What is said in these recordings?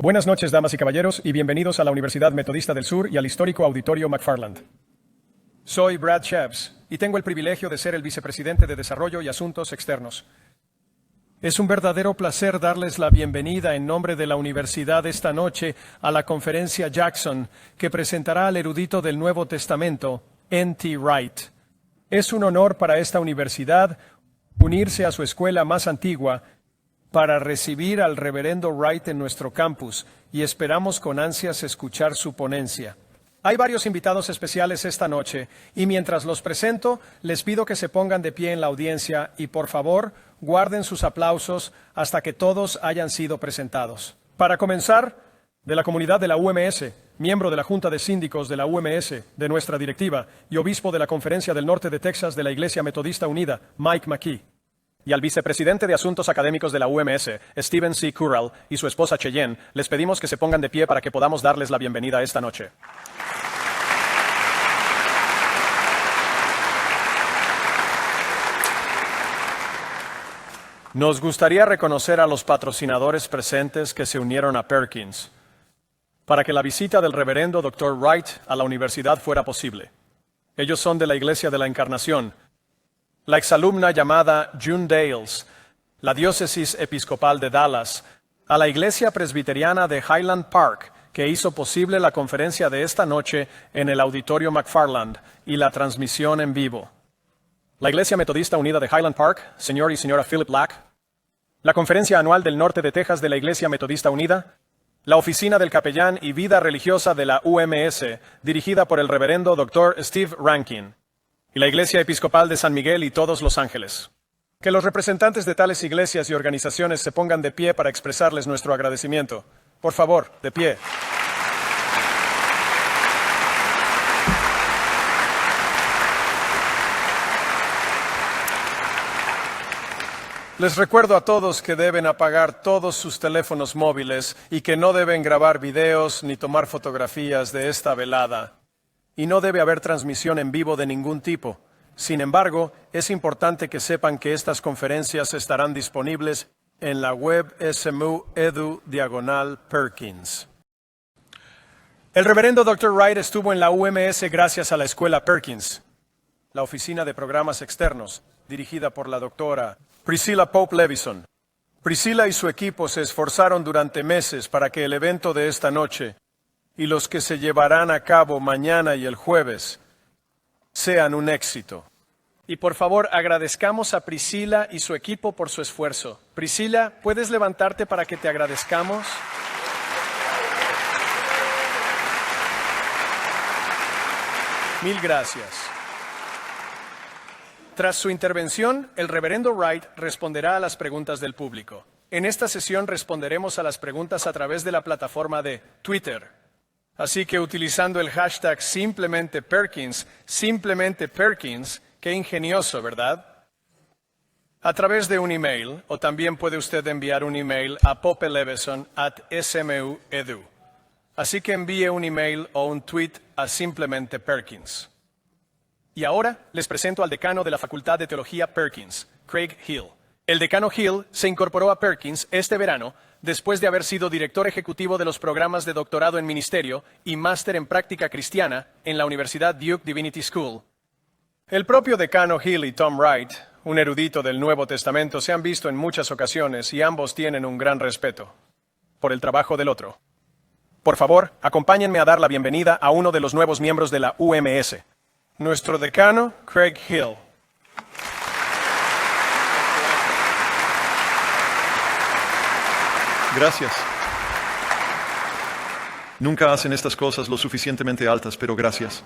Buenas noches, damas y caballeros, y bienvenidos a la Universidad Metodista del Sur y al histórico Auditorio McFarland. Soy Brad Shevs, y tengo el privilegio de ser el vicepresidente de Desarrollo y Asuntos Externos. Es un verdadero placer darles la bienvenida en nombre de la universidad esta noche a la conferencia Jackson, que presentará al erudito del Nuevo Testamento, N.T. Wright. Es un honor para esta universidad unirse a su escuela más antigua para recibir al reverendo Wright en nuestro campus, y esperamos con ansias escuchar su ponencia. Hay varios invitados especiales esta noche, y mientras los presento, les pido que se pongan de pie en la audiencia y, por favor, guarden sus aplausos hasta que todos hayan sido presentados. Para comenzar, de la comunidad de la UMS, miembro de la Junta de Síndicos de la UMS, de nuestra directiva, y obispo de la Conferencia del Norte de Texas de la Iglesia Metodista Unida, Mike McKee. Y al vicepresidente de Asuntos Académicos de la UMS, Stephen C. Curral, y su esposa Cheyenne, les pedimos que se pongan de pie para que podamos darles la bienvenida esta noche. Nos gustaría reconocer a los patrocinadores presentes que se unieron a Perkins para que la visita del reverendo Dr. Wright a la universidad fuera posible. Ellos son de la Iglesia de la Encarnación, la exalumna llamada June Dales, la diócesis episcopal de Dallas, a la Iglesia Presbiteriana de Highland Park, que hizo posible la conferencia de esta noche en el Auditorio McFarland y la transmisión en vivo. La Iglesia Metodista Unida de Highland Park, señor y señora Philip Black, la Conferencia Anual del Norte de Texas de la Iglesia Metodista Unida, la Oficina del Capellán y Vida Religiosa de la UMS, dirigida por el reverendo Dr. Steve Rankin, y la Iglesia Episcopal de San Miguel y todos los ángeles. Que los representantes de tales iglesias y organizaciones se pongan de pie para expresarles nuestro agradecimiento. Por favor, de pie. Les recuerdo a todos que deben apagar todos sus teléfonos móviles y que no deben grabar videos ni tomar fotografías de esta velada. Y no debe haber transmisión en vivo de ningún tipo. Sin embargo, es importante que sepan que estas conferencias estarán disponibles en la web SMU-Edu/Perkins. El reverendo Dr. Wright estuvo en la UMS gracias a la escuela Perkins, la oficina de programas externos, dirigida por la doctora Priscilla Pope Levison. Priscilla y su equipo se esforzaron durante meses para que el evento de esta noche y los que se llevarán a cabo mañana y el jueves sean un éxito. Y por favor, agradezcamos a Priscilla y su equipo por su esfuerzo. Priscilla, ¿puedes levantarte para que te agradezcamos? Mil gracias. Tras su intervención, el reverendo Wright responderá a las preguntas del público. En esta sesión responderemos a las preguntas a través de la plataforma de Twitter. Así que utilizando el hashtag simplemente Perkins, qué ingenioso, ¿verdad? A través de un email, o también puede usted enviar un email a popelevison@smu.edu. Así que envíe un email o un tweet a simplemente Perkins. Y ahora les presento al decano de la Facultad de Teología Perkins, Craig Hill. El decano Hill se incorporó a Perkins este verano después de haber sido director ejecutivo de los programas de doctorado en ministerio y máster en práctica cristiana en la Universidad Duke Divinity School. El propio decano Hill y Tom Wright, un erudito del Nuevo Testamento, se han visto en muchas ocasiones y ambos tienen un gran respeto por el trabajo del otro. Por favor, acompáñenme a dar la bienvenida a uno de los nuevos miembros de la UMS. Nuestro decano, Craig Hill. Gracias. Nunca hacen estas cosas lo suficientemente altas, pero gracias.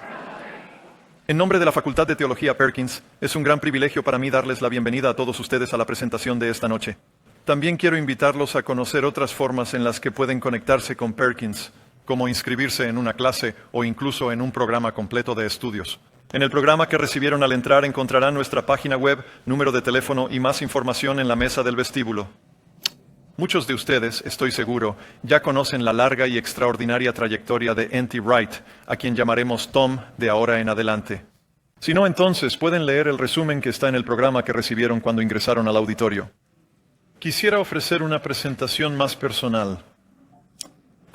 En nombre de la Facultad de Teología Perkins, es un gran privilegio para mí darles la bienvenida a todos ustedes a la presentación de esta noche. También quiero invitarlos a conocer otras formas en las que pueden conectarse con Perkins, como inscribirse en una clase o incluso en un programa completo de estudios. En el programa que recibieron al entrar encontrarán nuestra página web, número de teléfono y más información en la mesa del vestíbulo. Muchos de ustedes, estoy seguro, ya conocen la larga y extraordinaria trayectoria de N.T. Wright, a quien llamaremos Tom de ahora en adelante. Si no, entonces pueden leer el resumen que está en el programa que recibieron cuando ingresaron al auditorio. Quisiera ofrecer una presentación más personal.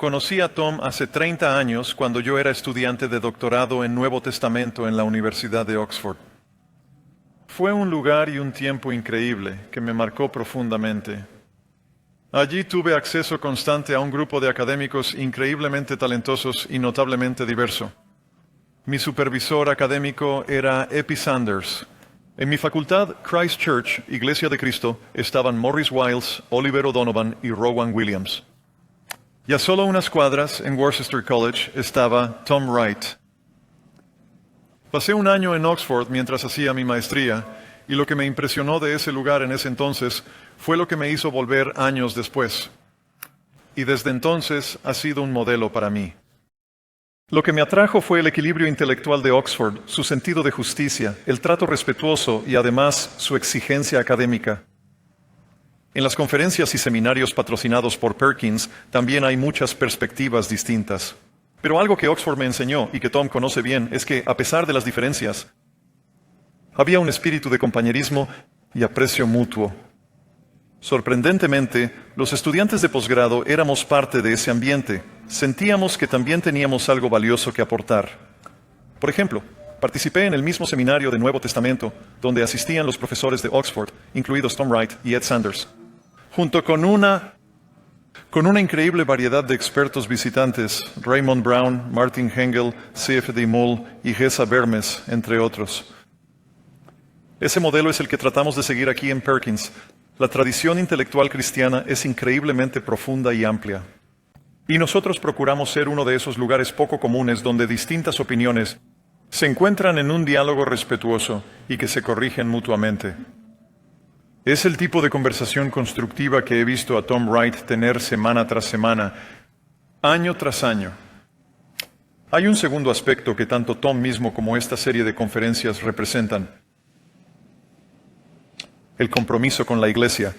Conocí a Tom hace 30 años cuando yo era estudiante de doctorado en Nuevo Testamento en la Universidad de Oxford. Fue un lugar y un tiempo increíble que me marcó profundamente. Allí tuve acceso constante a un grupo de académicos increíblemente talentosos y notablemente diverso. Mi supervisor académico era Epi Sanders. En mi facultad, Christ Church, Iglesia de Cristo, estaban Morris Wiles, Oliver O'Donovan y Rowan Williams. Y a solo unas cuadras, en Worcester College, estaba Tom Wright. Pasé un año en Oxford mientras hacía mi maestría, y lo que me impresionó de ese lugar en ese entonces fue lo que me hizo volver años después. Y desde entonces ha sido un modelo para mí. Lo que me atrajo fue el equilibrio intelectual de Oxford, su sentido de justicia, el trato respetuoso y además su exigencia académica. En las conferencias y seminarios patrocinados por Perkins también hay muchas perspectivas distintas. Pero algo que Oxford me enseñó y que Tom conoce bien es que, a pesar de las diferencias, había un espíritu de compañerismo y aprecio mutuo. Sorprendentemente, los estudiantes de posgrado éramos parte de ese ambiente. Sentíamos que también teníamos algo valioso que aportar. Por ejemplo, participé en el mismo seminario de Nuevo Testamento, donde asistían los profesores de Oxford, incluidos Tom Wright y Ed Sanders, junto con una increíble variedad de expertos visitantes, Raymond Brown, Martin Hengel, C.F.D. Mull y Gesa Vermes, entre otros. Ese modelo es el que tratamos de seguir aquí en Perkins. La tradición intelectual cristiana es increíblemente profunda y amplia. Y nosotros procuramos ser uno de esos lugares poco comunes donde distintas opiniones se encuentran en un diálogo respetuoso y que se corrigen mutuamente. Es el tipo de conversación constructiva que he visto a Tom Wright tener semana tras semana, año tras año. Hay un segundo aspecto que tanto Tom mismo como esta serie de conferencias representan: el compromiso con la Iglesia.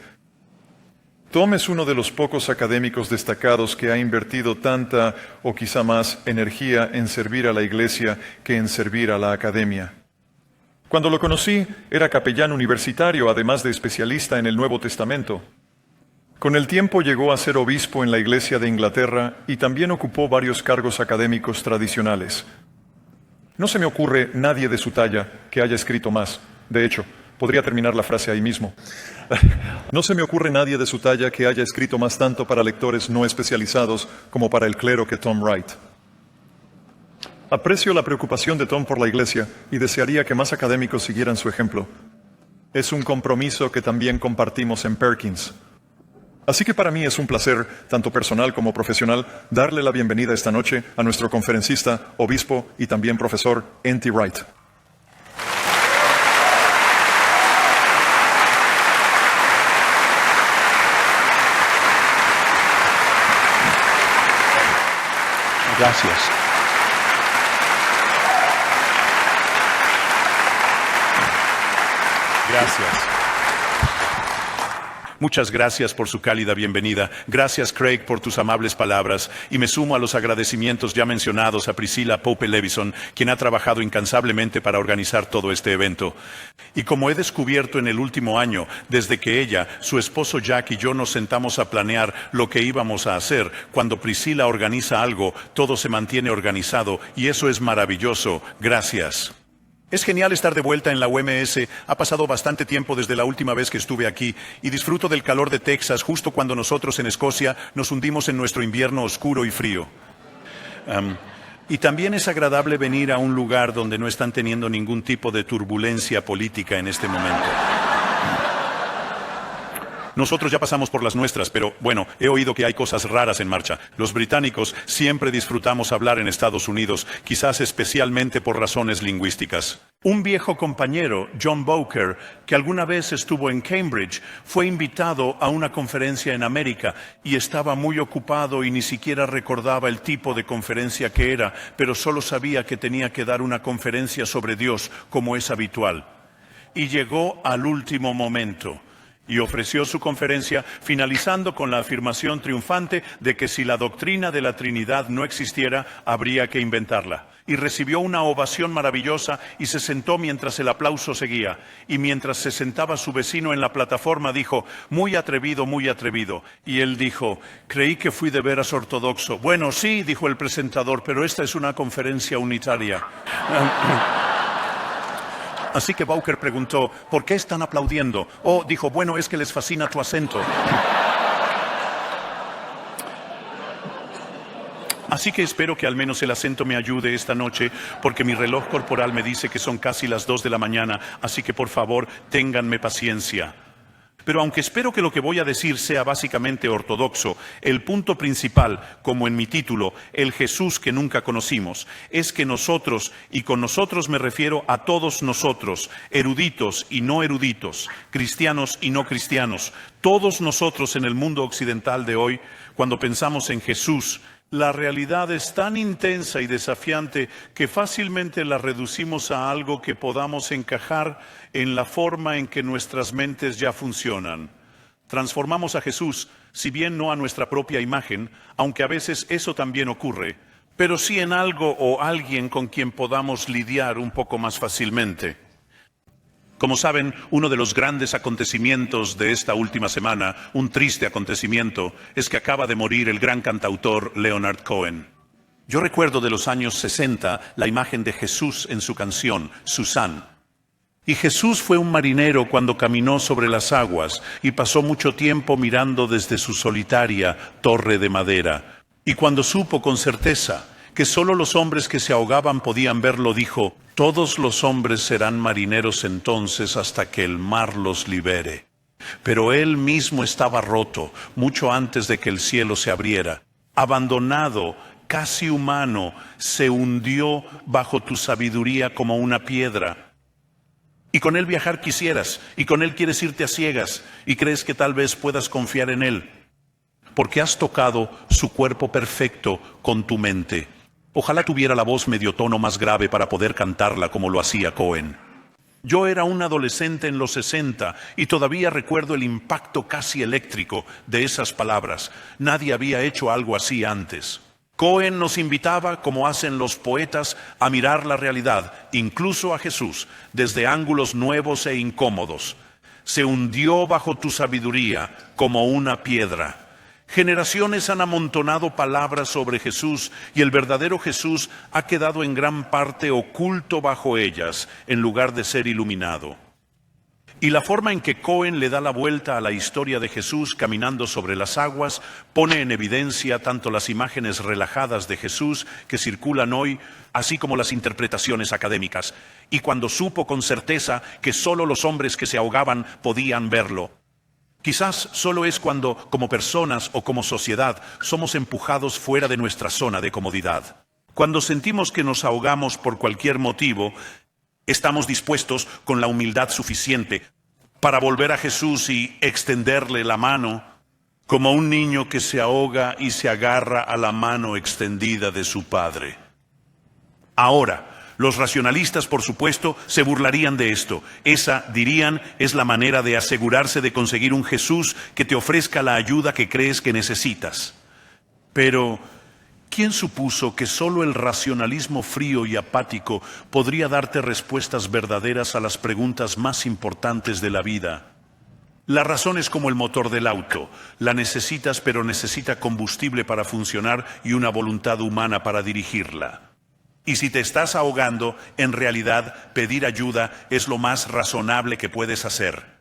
Tom es uno de los pocos académicos destacados que ha invertido tanta o quizá más energía en servir a la Iglesia que en servir a la academia. Cuando lo conocí, era capellán universitario, además de especialista en el Nuevo Testamento. Con el tiempo llegó a ser obispo en la Iglesia de Inglaterra y también ocupó varios cargos académicos tradicionales. No se me ocurre nadie de su talla que haya escrito más. De hecho, podría terminar la frase ahí mismo. No se me ocurre nadie de su talla que haya escrito más tanto para lectores no especializados como para el clero que Tom Wright. Aprecio la preocupación de Tom por la Iglesia y desearía que más académicos siguieran su ejemplo. Es un compromiso que también compartimos en Perkins. Así que para mí es un placer, tanto personal como profesional, darle la bienvenida esta noche a nuestro conferencista, obispo y también profesor, N.T. Wright. Gracias. Gracias. Muchas gracias por su cálida bienvenida. Gracias, Craig, por tus amables palabras. Y me sumo a los agradecimientos ya mencionados a Priscilla Pope Levison, quien ha trabajado incansablemente para organizar todo este evento. Y como he descubierto en el último año, desde que ella, su esposo Jack y yo nos sentamos a planear lo que íbamos a hacer, cuando Priscilla organiza algo, todo se mantiene organizado y eso es maravilloso. Gracias. Es genial estar de vuelta en la UMS. Ha pasado bastante tiempo desde la última vez que estuve aquí y disfruto del calor de Texas justo cuando nosotros en Escocia nos hundimos en nuestro invierno oscuro y frío. Y también es agradable venir a un lugar donde no están teniendo ningún tipo de turbulencia política en este momento. Nosotros ya pasamos por las nuestras, pero bueno, he oído que hay cosas raras en marcha. Los británicos siempre disfrutamos hablar en Estados Unidos, quizás especialmente por razones lingüísticas. Un viejo compañero, John Bowker, que alguna vez estuvo en Cambridge, fue invitado a una conferencia en América y estaba muy ocupado y ni siquiera recordaba el tipo de conferencia que era, pero solo sabía que tenía que dar una conferencia sobre Dios, como es habitual. Y llegó al último momento y ofreció su conferencia, finalizando con la afirmación triunfante de que si la doctrina de la Trinidad no existiera, habría que inventarla. y recibió una ovación maravillosa y se sentó mientras el aplauso seguía. Y mientras se sentaba su vecino en la plataforma dijo, muy atrevido, muy atrevido. Y él dijo, creí que fui de veras ortodoxo. Bueno, sí, dijo el presentador, pero esta es una conferencia unitaria. Así que Bowker preguntó, ¿por qué están aplaudiendo? Oh, dijo, bueno, es que les fascina tu acento. Así que espero que al menos el acento me ayude esta noche, porque mi reloj corporal me dice que son casi las 2 de la mañana, así que por favor, ténganme paciencia. Pero aunque espero que lo que voy a decir sea básicamente ortodoxo, el punto principal, como en mi título, el Jesús que nunca conocimos, es que nosotros, y con nosotros me refiero a todos nosotros, eruditos y no eruditos, cristianos y no cristianos, todos nosotros en el mundo occidental de hoy, cuando pensamos en Jesús, la realidad es tan intensa y desafiante que fácilmente la reducimos a algo que podamos encajar en la forma en que nuestras mentes ya funcionan. Transformamos a Jesús, si bien no a nuestra propia imagen, aunque a veces eso también ocurre, pero sí en algo o alguien con quien podamos lidiar un poco más fácilmente. Como saben, uno de los grandes acontecimientos de esta última semana, un triste acontecimiento, es que acaba de morir el gran cantautor Leonard Cohen. Yo recuerdo de los años 60 la imagen de Jesús en su canción, Suzanne. Y Jesús fue un marinero cuando caminó sobre las aguas y pasó mucho tiempo mirando desde su solitaria torre de madera. Y cuando supo con certeza que solo los hombres que se ahogaban podían verlo, dijo, todos los hombres serán marineros entonces hasta que el mar los libere. Pero él mismo estaba roto, mucho antes de que el cielo se abriera. Abandonado, casi humano, se hundió bajo tu sabiduría como una piedra. Y con él viajar quisieras, y con él quieres irte a ciegas, y crees que tal vez puedas confiar en él, porque has tocado su cuerpo perfecto con tu mente. Ojalá tuviera la voz medio tono más grave para poder cantarla como lo hacía Cohen. Yo era un adolescente en los 60 y todavía recuerdo el impacto casi eléctrico de esas palabras. Nadie había hecho algo así antes. Cohen nos invitaba, como hacen los poetas, a mirar la realidad, incluso a Jesús, desde ángulos nuevos e incómodos. Se hundió bajo tu sabiduría como una piedra. Generaciones han amontonado palabras sobre Jesús y el verdadero Jesús ha quedado en gran parte oculto bajo ellas, en lugar de ser iluminado. Y la forma en que Cohen le da la vuelta a la historia de Jesús caminando sobre las aguas pone en evidencia tanto las imágenes relajadas de Jesús que circulan hoy, así como las interpretaciones académicas. Y cuando supo con certeza que solo los hombres que se ahogaban podían verlo. Quizás solo es cuando, como personas o como sociedad, somos empujados fuera de nuestra zona de comodidad. Cuando sentimos que nos ahogamos por cualquier motivo, estamos dispuestos con la humildad suficiente para volver a Jesús y extenderle la mano, como un niño que se ahoga y se agarra a la mano extendida de su padre. Ahora, los racionalistas, por supuesto, se burlarían de esto. Esa, dirían, es la manera de asegurarse de conseguir un Jesús que te ofrezca la ayuda que crees que necesitas. Pero, ¿quién supuso que solo el racionalismo frío y apático podría darte respuestas verdaderas a las preguntas más importantes de la vida? La razón es como el motor del auto. La necesitas, pero necesita combustible para funcionar y una voluntad humana para dirigirla. Y si te estás ahogando, en realidad pedir ayuda es lo más razonable que puedes hacer.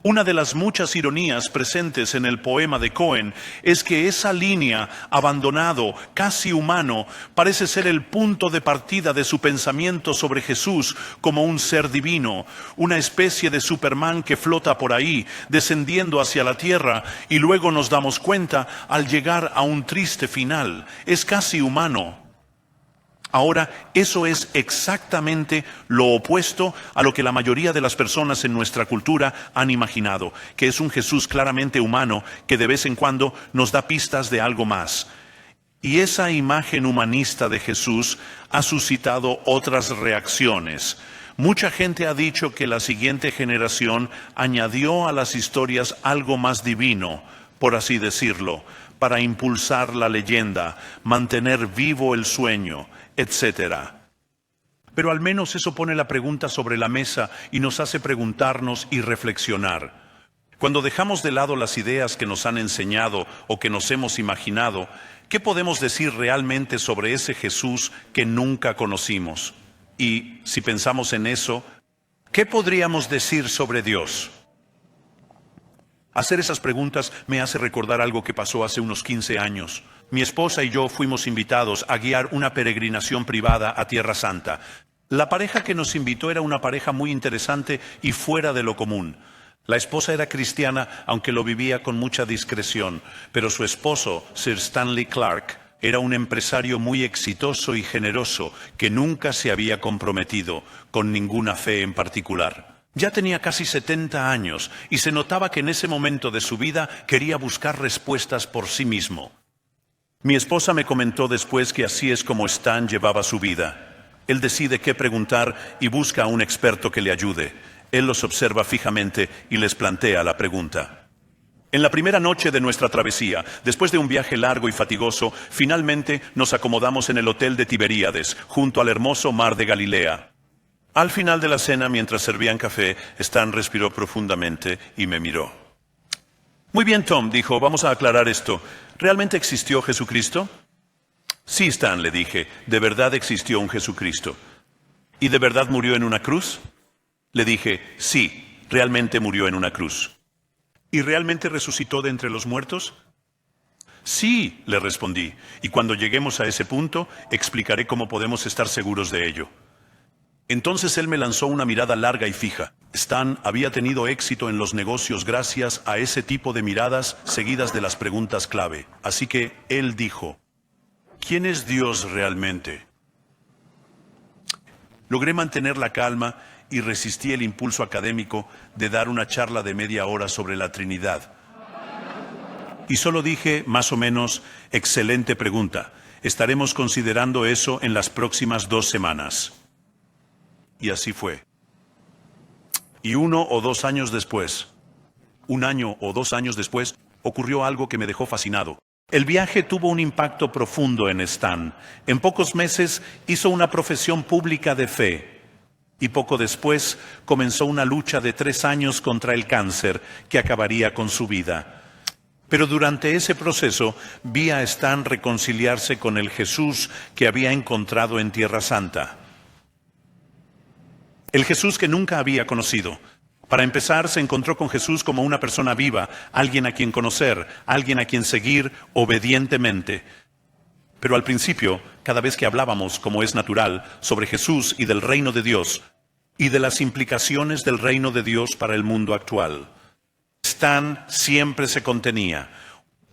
Una de las muchas ironías presentes en el poema de Cohen es que esa línea, abandonado, casi humano, parece ser el punto de partida de su pensamiento sobre Jesús como un ser divino, una especie de Superman que flota por ahí, descendiendo hacia la tierra, y luego nos damos cuenta al llegar a un triste final. Es casi humano. Ahora, eso es exactamente lo opuesto a lo que la mayoría de las personas en nuestra cultura han imaginado, que es un Jesús claramente humano que de vez en cuando nos da pistas de algo más. Y esa imagen humanista de Jesús ha suscitado otras reacciones. Mucha gente ha dicho que la siguiente generación añadió a las historias algo más divino, por así decirlo, para impulsar la leyenda, mantener vivo el sueño. etc. Pero al menos eso pone la pregunta sobre la mesa y nos hace preguntarnos y reflexionar. Cuando dejamos de lado las ideas que nos han enseñado o que nos hemos imaginado, ¿qué podemos decir realmente sobre ese Jesús que nunca conocimos? Y si pensamos en eso, ¿qué podríamos decir sobre Dios? Hacer esas preguntas me hace recordar algo que pasó hace unos 15 años. Mi esposa y yo fuimos invitados a guiar una peregrinación privada a Tierra Santa. La pareja que nos invitó era una pareja muy interesante y fuera de lo común. La esposa era cristiana, aunque lo vivía con mucha discreción, pero su esposo, Sir Stanley Clark, era un empresario muy exitoso y generoso que nunca se había comprometido con ninguna fe en particular. Ya tenía casi 70 años y se notaba que en ese momento de su vida quería buscar respuestas por sí mismo. Mi esposa me comentó después que así es como Stan llevaba su vida. Él decide qué preguntar y busca a un experto que le ayude. Él los observa fijamente y les plantea la pregunta. En la primera noche de nuestra travesía, después de un viaje largo y fatigoso, finalmente nos acomodamos en el hotel de Tiberíades, junto al hermoso mar de Galilea. Al final de la cena, mientras servían café, Stan respiró profundamente y me miró. Muy bien, Tom, dijo, vamos a aclarar esto. ¿Realmente existió Jesucristo? Sí, Stan, le dije, de verdad existió un Jesucristo. ¿Y de verdad murió en una cruz? Le dije, sí, realmente murió en una cruz. ¿Y realmente resucitó de entre los muertos? Sí, le respondí, y cuando lleguemos a ese punto, explicaré cómo podemos estar seguros de ello. Entonces él me lanzó una mirada larga y fija. Stan había tenido éxito en los negocios gracias a ese tipo de miradas seguidas de las preguntas clave. Así que él dijo, ¿quién es Dios realmente? Logré mantener la calma y resistí el impulso académico de dar una charla de media hora sobre la Trinidad. Y solo dije, más o menos, excelente pregunta. Estaremos considerando eso en las próximas 2 semanas. Y así fue. Y 1 o 2 años después, 1 año o 2 años después, ocurrió algo que me dejó fascinado. El viaje tuvo un impacto profundo en Stan. En pocos meses hizo una profesión pública de fe. Y poco después comenzó una lucha de 3 años contra el cáncer que acabaría con su vida. Pero durante ese proceso vi a Stan reconciliarse con el Jesús que había encontrado en Tierra Santa. El Jesús que nunca había conocido. Para empezar, se encontró con Jesús como una persona viva, alguien a quien conocer, alguien a quien seguir obedientemente. Pero al principio, cada vez que hablábamos, como es natural, sobre Jesús y del reino de Dios, y de las implicaciones del reino de Dios para el mundo actual, Stan siempre se contenía.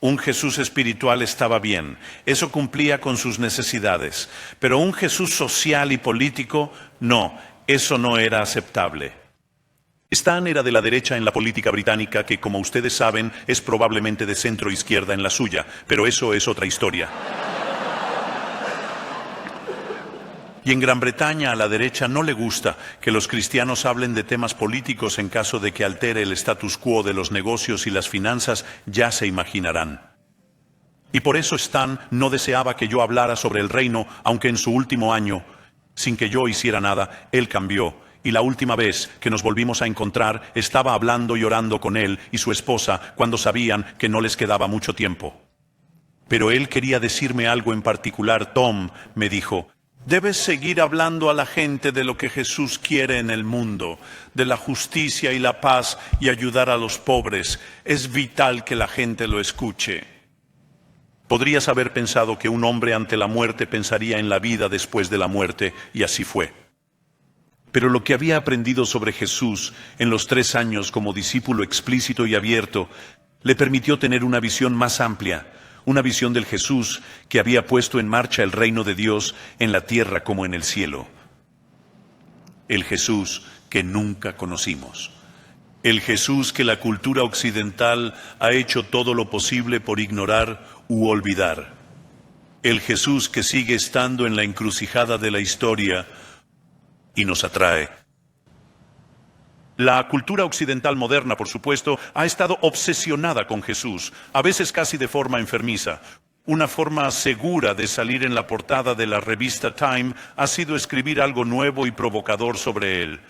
Un Jesús espiritual estaba bien, eso cumplía con sus necesidades, pero un Jesús social y político, no, eso no era aceptable. Stan era de la derecha en la política británica, que como ustedes saben, es probablemente de centro izquierda en la suya, pero eso es otra historia. Y en Gran Bretaña a la derecha no le gusta que los cristianos hablen de temas políticos en caso de que altere el status quo de los negocios y las finanzas, ya se imaginarán. Y por eso Stan no deseaba que yo hablara sobre el reino, aunque en su último año, sin que yo hiciera nada, él cambió. Y la última vez que nos volvimos a encontrar, estaba hablando y orando con él y su esposa cuando sabían que no les quedaba mucho tiempo. Pero él quería decirme algo en particular. Tom, me dijo, debes seguir hablando a la gente de lo que Jesús quiere en el mundo, de la justicia y la paz y ayudar a los pobres. Es vital que la gente lo escuche. Podrías haber pensado que un hombre ante la muerte pensaría en la vida después de la muerte, y así fue. Pero lo que había aprendido sobre Jesús en los 3 años como discípulo explícito y abierto, le permitió tener una visión más amplia, una visión del Jesús que había puesto en marcha el reino de Dios en la tierra como en el cielo. El Jesús que nunca conocimos. El Jesús que la cultura occidental ha hecho todo lo posible por ignorar u olvidar. El Jesús que sigue estando en la encrucijada de la historia y nos atrae. La cultura occidental moderna, por supuesto, ha estado obsesionada con Jesús, a veces casi de forma enfermiza. Una forma segura de salir en la portada de la revista Time ha sido escribir algo nuevo y provocador sobre él.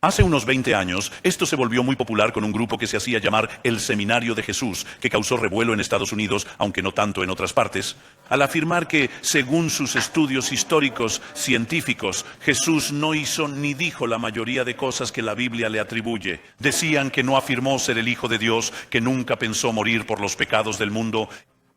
Hace unos 20 años, esto se volvió muy popular con un grupo que se hacía llamar el Seminario de Jesús, que causó revuelo en Estados Unidos, aunque no tanto en otras partes, al afirmar que, según sus estudios históricos científicos, Jesús no hizo ni dijo la mayoría de cosas que la Biblia le atribuye. Decían que no afirmó ser el Hijo de Dios, que nunca pensó morir por los pecados del mundo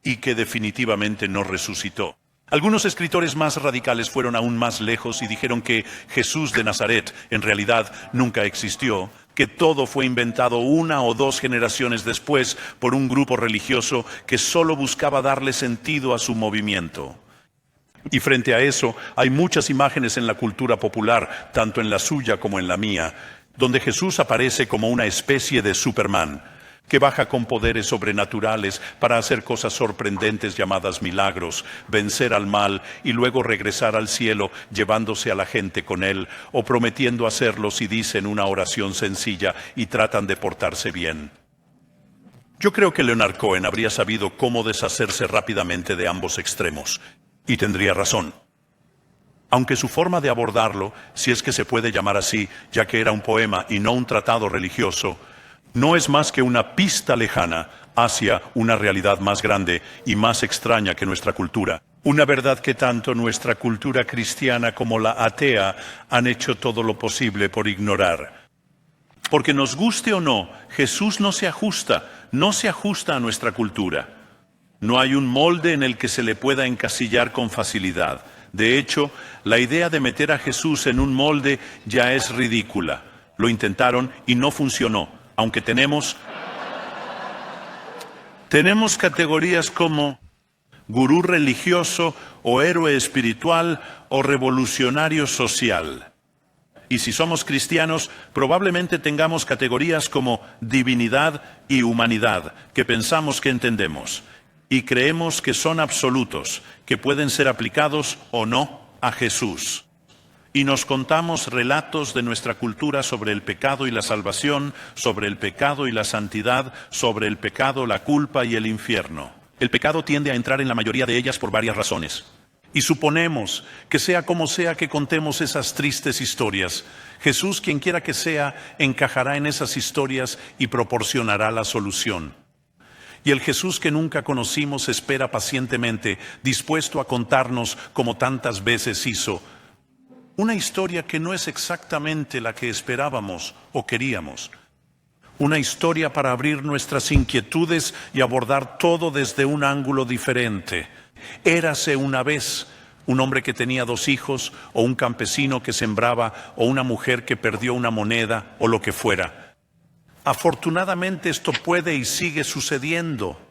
y que definitivamente no resucitó. Algunos escritores más radicales fueron aún más lejos y dijeron que Jesús de Nazaret en realidad nunca existió, que todo fue inventado 1 o 2 generaciones después por un grupo religioso que solo buscaba darle sentido a su movimiento. Y frente a eso hay muchas imágenes en la cultura popular, tanto en la suya como en la mía, donde Jesús aparece como una especie de Superman, que baja con poderes sobrenaturales para hacer cosas sorprendentes llamadas milagros, vencer al mal y luego regresar al cielo llevándose a la gente con él, o prometiendo hacerlo si dicen una oración sencilla y tratan de portarse bien. Yo creo que Leonard Cohen habría sabido cómo deshacerse rápidamente de ambos extremos, y tendría razón. Aunque su forma de abordarlo, si es que se puede llamar así, ya que era un poema y no un tratado religioso, no es más que una pista lejana hacia una realidad más grande y más extraña que nuestra cultura. Una verdad que tanto nuestra cultura cristiana como la atea han hecho todo lo posible por ignorar. Porque nos guste o no, Jesús no se ajusta a nuestra cultura. No hay un molde en el que se le pueda encasillar con facilidad. De hecho, la idea de meter a Jesús en un molde ya es ridícula. Lo intentaron y no funcionó. Aunque tenemos categorías como gurú religioso o héroe espiritual o revolucionario social. Y si somos cristianos, probablemente tengamos categorías como divinidad y humanidad, que pensamos que entendemos. Y creemos que son absolutos, que pueden ser aplicados o no a Jesús. Y nos contamos relatos de nuestra cultura sobre el pecado y la salvación, sobre el pecado y la santidad, sobre el pecado, la culpa y el infierno. El pecado tiende a entrar en la mayoría de ellas por varias razones. Y suponemos que sea como sea que contemos esas tristes historias, Jesús, quien quiera que sea, encajará en esas historias y proporcionará la solución. Y el Jesús que nunca conocimos espera pacientemente, dispuesto a contarnos, como tantas veces hizo, una historia que no es exactamente la que esperábamos o queríamos. Una historia para abrir nuestras inquietudes y abordar todo desde un ángulo diferente. Érase una vez un hombre que tenía 2 hijos, o un campesino que sembraba, o una mujer que perdió una moneda, o lo que fuera. Afortunadamente esto puede y sigue sucediendo.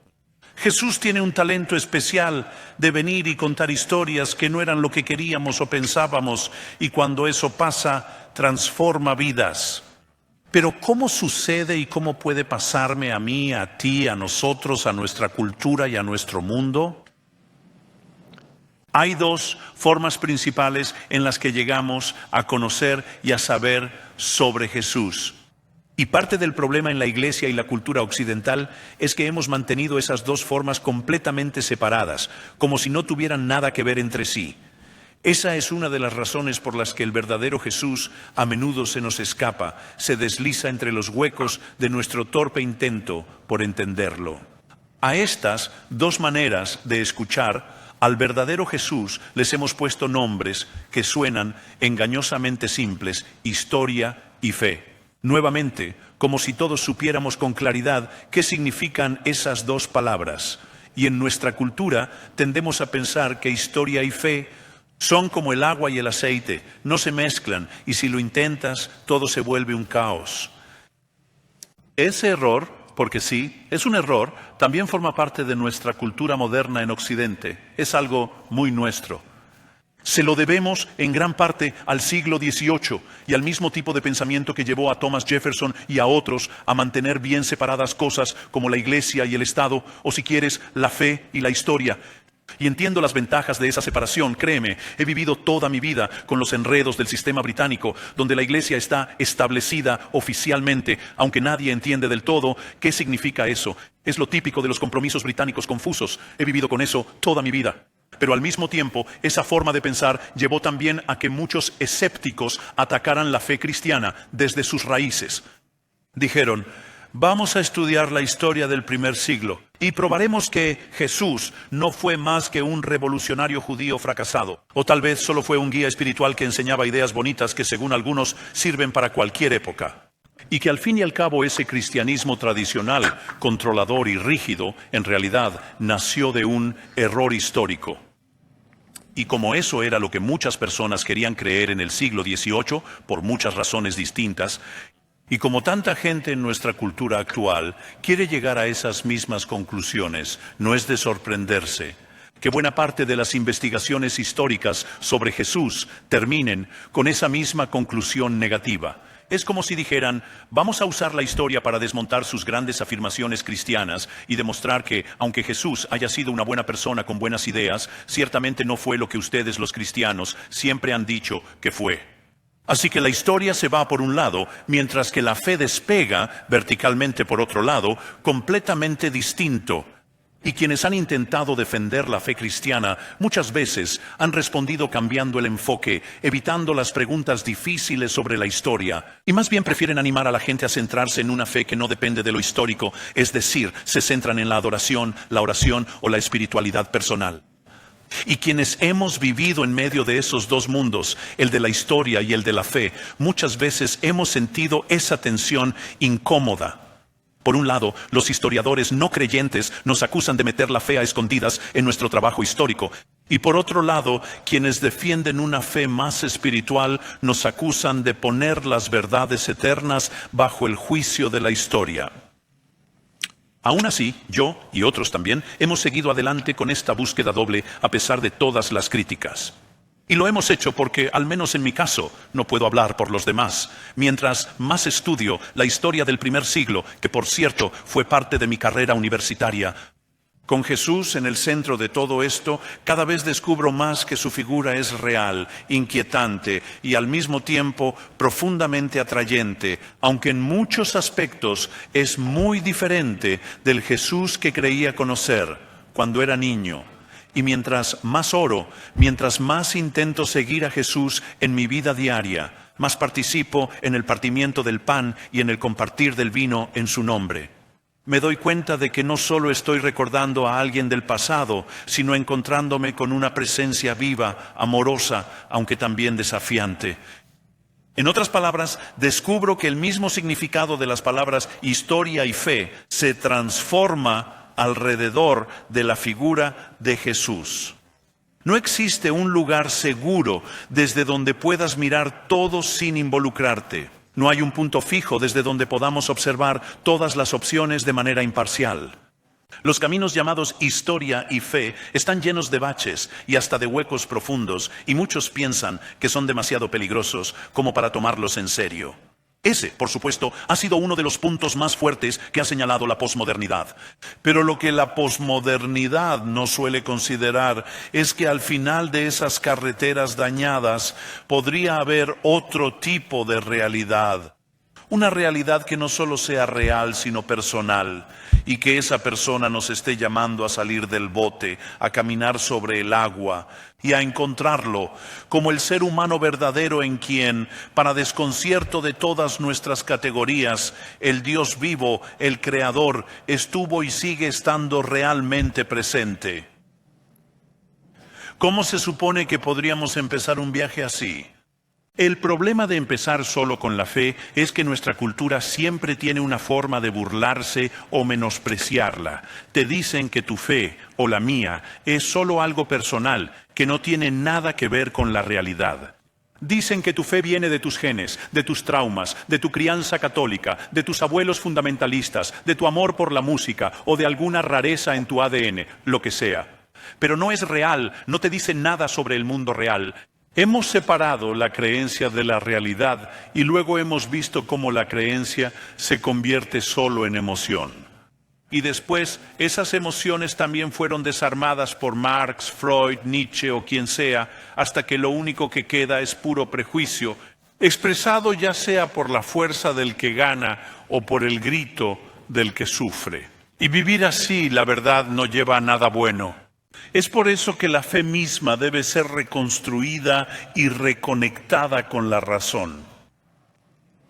Jesús tiene un talento especial de venir y contar historias que no eran lo que queríamos o pensábamos, y cuando eso pasa, transforma vidas. Pero ¿cómo sucede y cómo puede pasarme a mí, a ti, a nosotros, a nuestra cultura y a nuestro mundo? Hay 2 formas principales en las que llegamos a conocer y a saber sobre Jesús. Y parte del problema en la Iglesia y la cultura occidental es que hemos mantenido esas 2 formas completamente separadas, como si no tuvieran nada que ver entre sí. Esa es una de las razones por las que el verdadero Jesús a menudo se nos escapa, se desliza entre los huecos de nuestro torpe intento por entenderlo. A estas 2 maneras de escuchar al verdadero Jesús les hemos puesto nombres que suenan engañosamente simples: historia y fe. Nuevamente, como si todos supiéramos con claridad qué significan esas 2 palabras. Y en nuestra cultura tendemos a pensar que historia y fe son como el agua y el aceite, no se mezclan, y si lo intentas, todo se vuelve un caos. Ese error, porque sí, es un error, también forma parte de nuestra cultura moderna en Occidente. Es algo muy nuestro. Se lo debemos en gran parte al siglo XVIII y al mismo tipo de pensamiento que llevó a Thomas Jefferson y a otros a mantener bien separadas cosas como la Iglesia y el Estado, o si quieres, la fe y la historia. Y entiendo las ventajas de esa separación, créeme, he vivido toda mi vida con los enredos del sistema británico, donde la iglesia está establecida oficialmente, aunque nadie entiende del todo qué significa eso. Es lo típico de los compromisos británicos confusos. He vivido con eso toda mi vida. Pero al mismo tiempo, esa forma de pensar llevó también a que muchos escépticos atacaran la fe cristiana desde sus raíces. Dijeron: vamos a estudiar la historia del primer siglo y probaremos que Jesús no fue más que un revolucionario judío fracasado. O tal vez solo fue un guía espiritual que enseñaba ideas bonitas que, según algunos, sirven para cualquier época. Y que al fin y al cabo ese cristianismo tradicional, controlador y rígido, en realidad nació de un error histórico. Y como eso era lo que muchas personas querían creer en el siglo XVIII, por muchas razones distintas, y como tanta gente en nuestra cultura actual quiere llegar a esas mismas conclusiones, no es de sorprenderse que buena parte de las investigaciones históricas sobre Jesús terminen con esa misma conclusión negativa. Es como si dijeran: vamos a usar la historia para desmontar sus grandes afirmaciones cristianas y demostrar que, aunque Jesús haya sido una buena persona con buenas ideas, ciertamente no fue lo que ustedes los cristianos siempre han dicho que fue. Así que la historia se va por un lado, mientras que la fe despega verticalmente por otro lado, completamente distinto. Y quienes han intentado defender la fe cristiana muchas veces han respondido cambiando el enfoque, evitando las preguntas difíciles sobre la historia, y más bien prefieren animar a la gente a centrarse en una fe que no depende de lo histórico, es decir, se centran en la adoración, la oración o la espiritualidad personal. Y quienes hemos vivido en medio de esos dos mundos, el de la historia y el de la fe, muchas veces hemos sentido esa tensión incómoda. Por un lado, los historiadores no creyentes nos acusan de meter la fe a escondidas en nuestro trabajo histórico. Y por otro lado, quienes defienden una fe más espiritual nos acusan de poner las verdades eternas bajo el juicio de la historia. Aún así, yo y otros también hemos seguido adelante con esta búsqueda doble a pesar de todas las críticas. Y lo hemos hecho porque, al menos en mi caso, no puedo hablar por los demás. Mientras más estudio la historia del primer siglo, que por cierto fue parte de mi carrera universitaria, con Jesús en el centro de todo esto, cada vez descubro más que su figura es real, inquietante y al mismo tiempo profundamente atrayente, aunque en muchos aspectos es muy diferente del Jesús que creía conocer cuando era niño. Y mientras más oro, mientras más intento seguir a Jesús en mi vida diaria, más participo en el partimiento del pan y en el compartir del vino en su nombre. Me doy cuenta de que no solo estoy recordando a alguien del pasado, sino encontrándome con una presencia viva, amorosa, aunque también desafiante. En otras palabras, descubro que el mismo significado de las palabras historia y fe se transforma alrededor de la figura de Jesús. No existe un lugar seguro desde donde puedas mirar todo sin involucrarte. No hay un punto fijo desde donde podamos observar todas las opciones de manera imparcial. Los caminos llamados historia y fe están llenos de baches y hasta de huecos profundos, y muchos piensan que son demasiado peligrosos como para tomarlos en serio. Ese, por supuesto, ha sido uno de los puntos más fuertes que ha señalado la posmodernidad. Pero lo que la posmodernidad no suele considerar es que al final de esas carreteras dañadas podría haber otro tipo de realidad. Una realidad que no solo sea real, sino personal, y que esa persona nos esté llamando a salir del bote, a caminar sobre el agua y a encontrarlo como el ser humano verdadero en quien, para desconcierto de todas nuestras categorías, el Dios vivo, el Creador, estuvo y sigue estando realmente presente. ¿Cómo se supone que podríamos empezar un viaje así? El problema de empezar solo con la fe es que nuestra cultura siempre tiene una forma de burlarse o menospreciarla. Te dicen que tu fe, o la mía, es solo algo personal, que no tiene nada que ver con la realidad. Dicen que tu fe viene de tus genes, de tus traumas, de tu crianza católica, de tus abuelos fundamentalistas, de tu amor por la música o de alguna rareza en tu ADN, lo que sea. Pero no es real, no te dice nada sobre el mundo real. Hemos separado la creencia de la realidad y luego hemos visto cómo la creencia se convierte solo en emoción. Y después, esas emociones también fueron desarmadas por Marx, Freud, Nietzsche o quien sea, hasta que lo único que queda es puro prejuicio, expresado ya sea por la fuerza del que gana o por el grito del que sufre. Y vivir así, la verdad, no lleva a nada bueno. Es por eso que la fe misma debe ser reconstruida y reconectada con la razón.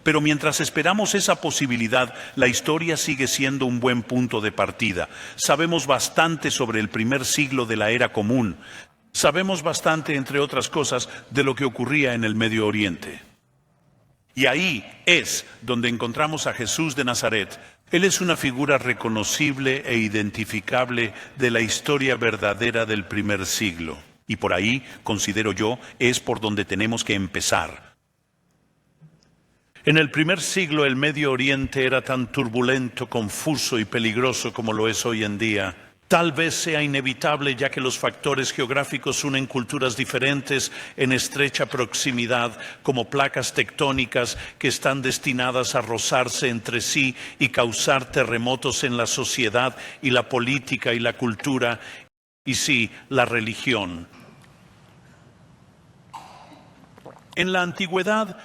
Pero mientras esperamos esa posibilidad, la historia sigue siendo un buen punto de partida. Sabemos bastante sobre el primer siglo de la era común. Sabemos bastante, entre otras cosas, de lo que ocurría en el Medio Oriente. Y ahí es donde encontramos a Jesús de Nazaret. Él es una figura reconocible e identificable de la historia verdadera del primer siglo. Y por ahí, considero yo, es por donde tenemos que empezar. En el primer siglo el Medio Oriente era tan turbulento, confuso y peligroso como lo es hoy en día. Tal vez sea inevitable ya que los factores geográficos unen culturas diferentes en estrecha proximidad, como placas tectónicas que están destinadas a rozarse entre sí y causar terremotos en la sociedad y la política y la cultura, y sí, la religión. En la antigüedad,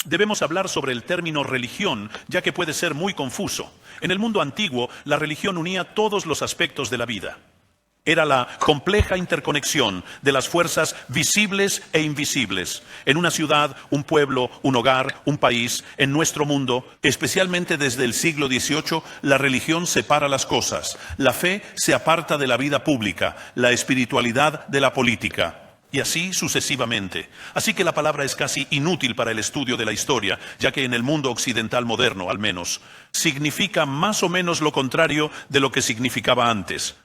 debemos hablar sobre el término religión, ya que puede ser muy confuso. En el mundo antiguo, la religión unía todos los aspectos de la vida. Era la compleja interconexión de las fuerzas visibles e invisibles. En una ciudad, un pueblo, un hogar, un país, en nuestro mundo, especialmente desde el siglo XVIII, la religión separa las cosas. La fe se aparta de la vida pública, la espiritualidad de la política. Y así sucesivamente. Así que la palabra es casi inútil para el estudio de la historia, ya que en el mundo occidental moderno, al menos, significa más o menos lo contrario de lo que significaba antes.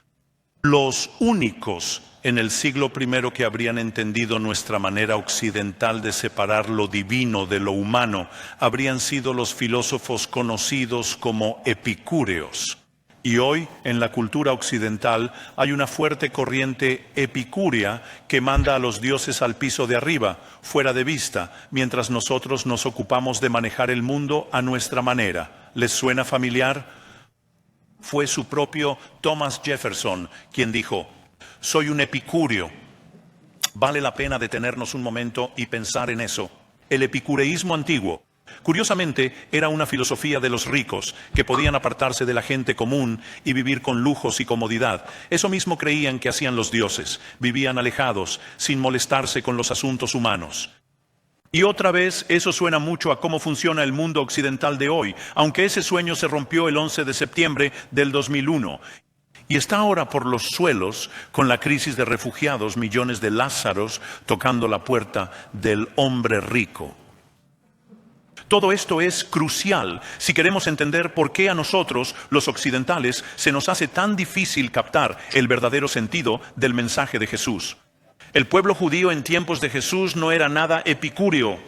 Los únicos en el siglo I que habrían entendido nuestra manera occidental de separar lo divino de lo humano habrían sido los filósofos conocidos como epicúreos. Y hoy, en la cultura occidental, hay una fuerte corriente epicúrea que manda a los dioses al piso de arriba, fuera de vista, mientras nosotros nos ocupamos de manejar el mundo a nuestra manera. ¿Les suena familiar? Fue su propio Thomas Jefferson quien dijo: soy un epicúreo. Vale la pena detenernos un momento y pensar en eso. El epicureísmo antiguo, curiosamente, era una filosofía de los ricos, que podían apartarse de la gente común y vivir con lujos y comodidad. Eso mismo creían que hacían los dioses, vivían alejados, sin molestarse con los asuntos humanos. Y otra vez, eso suena mucho a cómo funciona el mundo occidental de hoy, aunque ese sueño se rompió el 11 de septiembre del 2001. Y está ahora por los suelos, con la crisis de refugiados, millones de Lázaros tocando la puerta del hombre rico. Todo esto es crucial si queremos entender por qué a nosotros, los occidentales, se nos hace tan difícil captar el verdadero sentido del mensaje de Jesús. El pueblo judío en tiempos de Jesús no era nada epicúreo.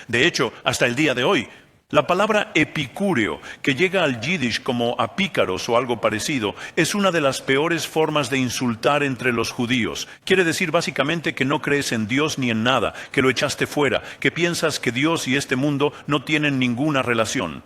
De hecho, hasta el día de hoy, la palabra epicúreo, que llega al yiddish como a pícaros o algo parecido, es una de las peores formas de insultar entre los judíos. Quiere decir básicamente que no crees en Dios ni en nada, que lo echaste fuera, que piensas que Dios y este mundo no tienen ninguna relación.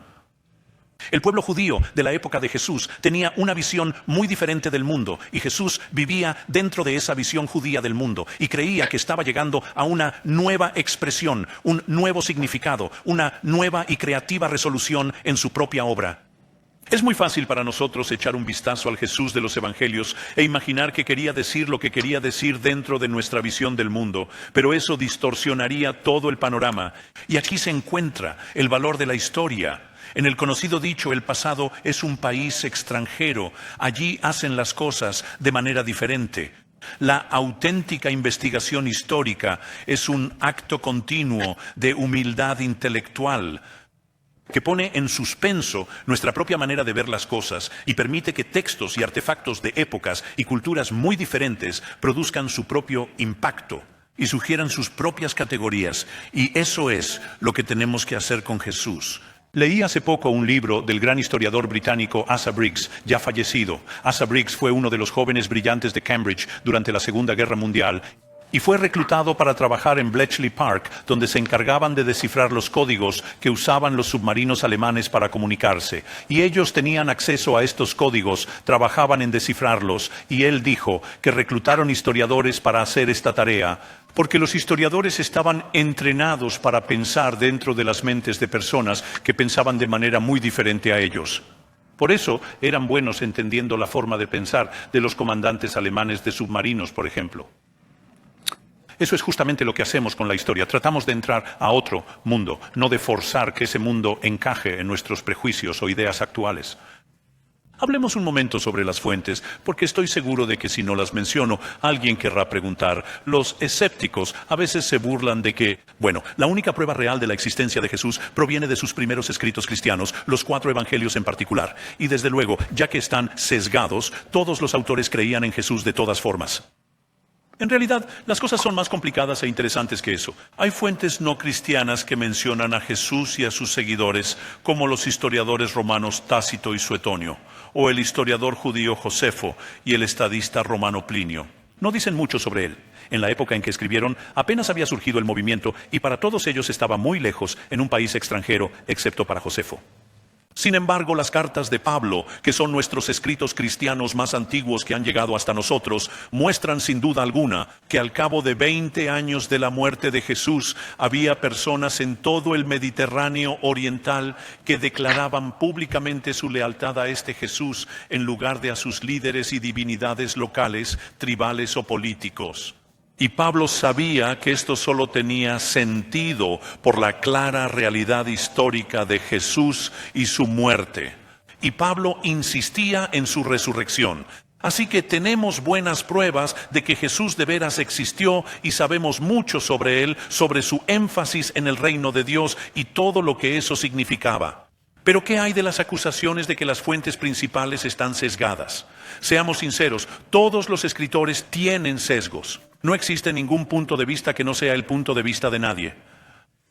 El pueblo judío de la época de Jesús tenía una visión muy diferente del mundo, y Jesús vivía dentro de esa visión judía del mundo y creía que estaba llegando a una nueva expresión, un nuevo significado, una nueva y creativa resolución en su propia obra. Es muy fácil para nosotros echar un vistazo al Jesús de los Evangelios e imaginar que quería decir lo que quería decir dentro de nuestra visión del mundo, pero eso distorsionaría todo el panorama. Y aquí se encuentra el valor de la historia. En el conocido dicho, el pasado es un país extranjero. Allí hacen las cosas de manera diferente. La auténtica investigación histórica es un acto continuo de humildad intelectual que pone en suspenso nuestra propia manera de ver las cosas y permite que textos y artefactos de épocas y culturas muy diferentes produzcan su propio impacto y sugieran sus propias categorías. Y eso es lo que tenemos que hacer con Jesús. Leí hace poco un libro del gran historiador británico Asa Briggs, ya fallecido. Asa Briggs fue uno de los jóvenes brillantes de Cambridge durante la Segunda Guerra Mundial. y fue reclutado para trabajar en Bletchley Park, donde se encargaban de descifrar los códigos que usaban los submarinos alemanes para comunicarse. Y ellos tenían acceso a estos códigos, trabajaban en descifrarlos, y él dijo que reclutaron historiadores para hacer esta tarea, porque los historiadores estaban entrenados para pensar dentro de las mentes de personas que pensaban de manera muy diferente a ellos. Por eso eran buenos entendiendo la forma de pensar de los comandantes alemanes de submarinos, por ejemplo. Eso es justamente lo que hacemos con la historia. Tratamos de entrar a otro mundo, no de forzar que ese mundo encaje en nuestros prejuicios o ideas actuales. Hablemos un momento sobre las fuentes, porque estoy seguro de que si no las menciono, alguien querrá preguntar. Los escépticos a veces se burlan de que, la única prueba real de la existencia de Jesús proviene de sus primeros escritos cristianos, los 4 evangelios en particular. Y desde luego, ya que están sesgados, todos los autores creían en Jesús de todas formas. En realidad, las cosas son más complicadas e interesantes que eso. Hay fuentes no cristianas que mencionan a Jesús y a sus seguidores, como los historiadores romanos Tácito y Suetonio, o el historiador judío Josefo y el estadista romano Plinio. No dicen mucho sobre él. En la época en que escribieron, apenas había surgido el movimiento y para todos ellos estaba muy lejos en un país extranjero, excepto para Josefo. Sin embargo, las cartas de Pablo, que son nuestros escritos cristianos más antiguos que han llegado hasta nosotros, muestran sin duda alguna que al cabo de 20 años de la muerte de Jesús, había personas en todo el Mediterráneo oriental que declaraban públicamente su lealtad a este Jesús en lugar de a sus líderes y divinidades locales, tribales o políticos. Y Pablo sabía que esto solo tenía sentido por la clara realidad histórica de Jesús y su muerte. Y Pablo insistía en su resurrección. Así que tenemos buenas pruebas de que Jesús de veras existió y sabemos mucho sobre él, sobre su énfasis en el reino de Dios y todo lo que eso significaba. Pero ¿qué hay de las acusaciones de que las fuentes principales están sesgadas? Seamos sinceros, todos los escritores tienen sesgos. No existe ningún punto de vista que no sea el punto de vista de nadie.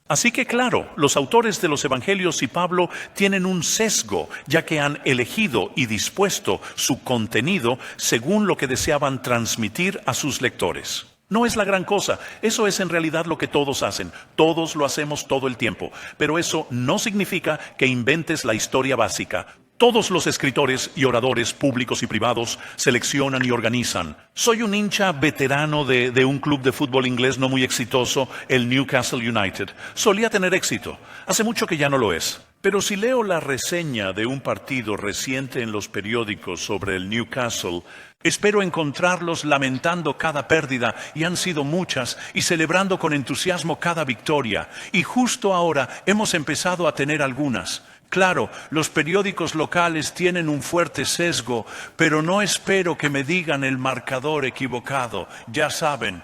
Así que claro, los autores de los Evangelios y Pablo tienen un sesgo, ya que han elegido y dispuesto su contenido según lo que deseaban transmitir a sus lectores. No es la gran cosa, eso es en realidad lo que todos hacen, todos lo hacemos todo el tiempo, pero eso no significa que inventes la historia básica. Todos los escritores y oradores públicos y privados seleccionan y organizan. Soy un hincha veterano de un club de fútbol inglés no muy exitoso, el Newcastle United. Solía tener éxito. Hace mucho que ya no lo es. Pero si leo la reseña de un partido reciente en los periódicos sobre el Newcastle, espero encontrarlos lamentando cada pérdida, y han sido muchas, y celebrando con entusiasmo cada victoria. Y justo ahora hemos empezado a tener algunas. Claro, los periódicos locales tienen un fuerte sesgo, pero no espero que me digan el marcador equivocado. Ya saben,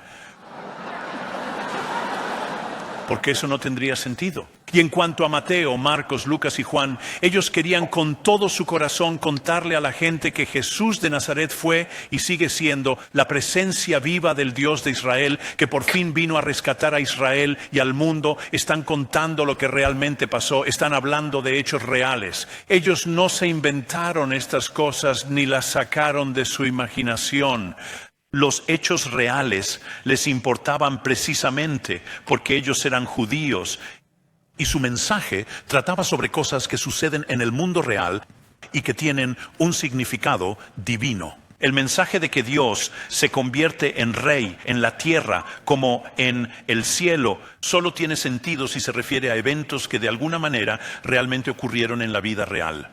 porque eso no tendría sentido. Y en cuanto a Mateo, Marcos, Lucas y Juan, ellos querían con todo su corazón contarle a la gente que Jesús de Nazaret fue y sigue siendo la presencia viva del Dios de Israel, que por fin vino a rescatar a Israel y al mundo. Están contando lo que realmente pasó, están hablando de hechos reales. Ellos no se inventaron estas cosas ni las sacaron de su imaginación. Los hechos reales les importaban precisamente porque ellos eran judíos. Y su mensaje trataba sobre cosas que suceden en el mundo real y que tienen un significado divino. El mensaje de que Dios se convierte en rey en la tierra como en el cielo solo tiene sentido si se refiere a eventos que de alguna manera realmente ocurrieron en la vida real.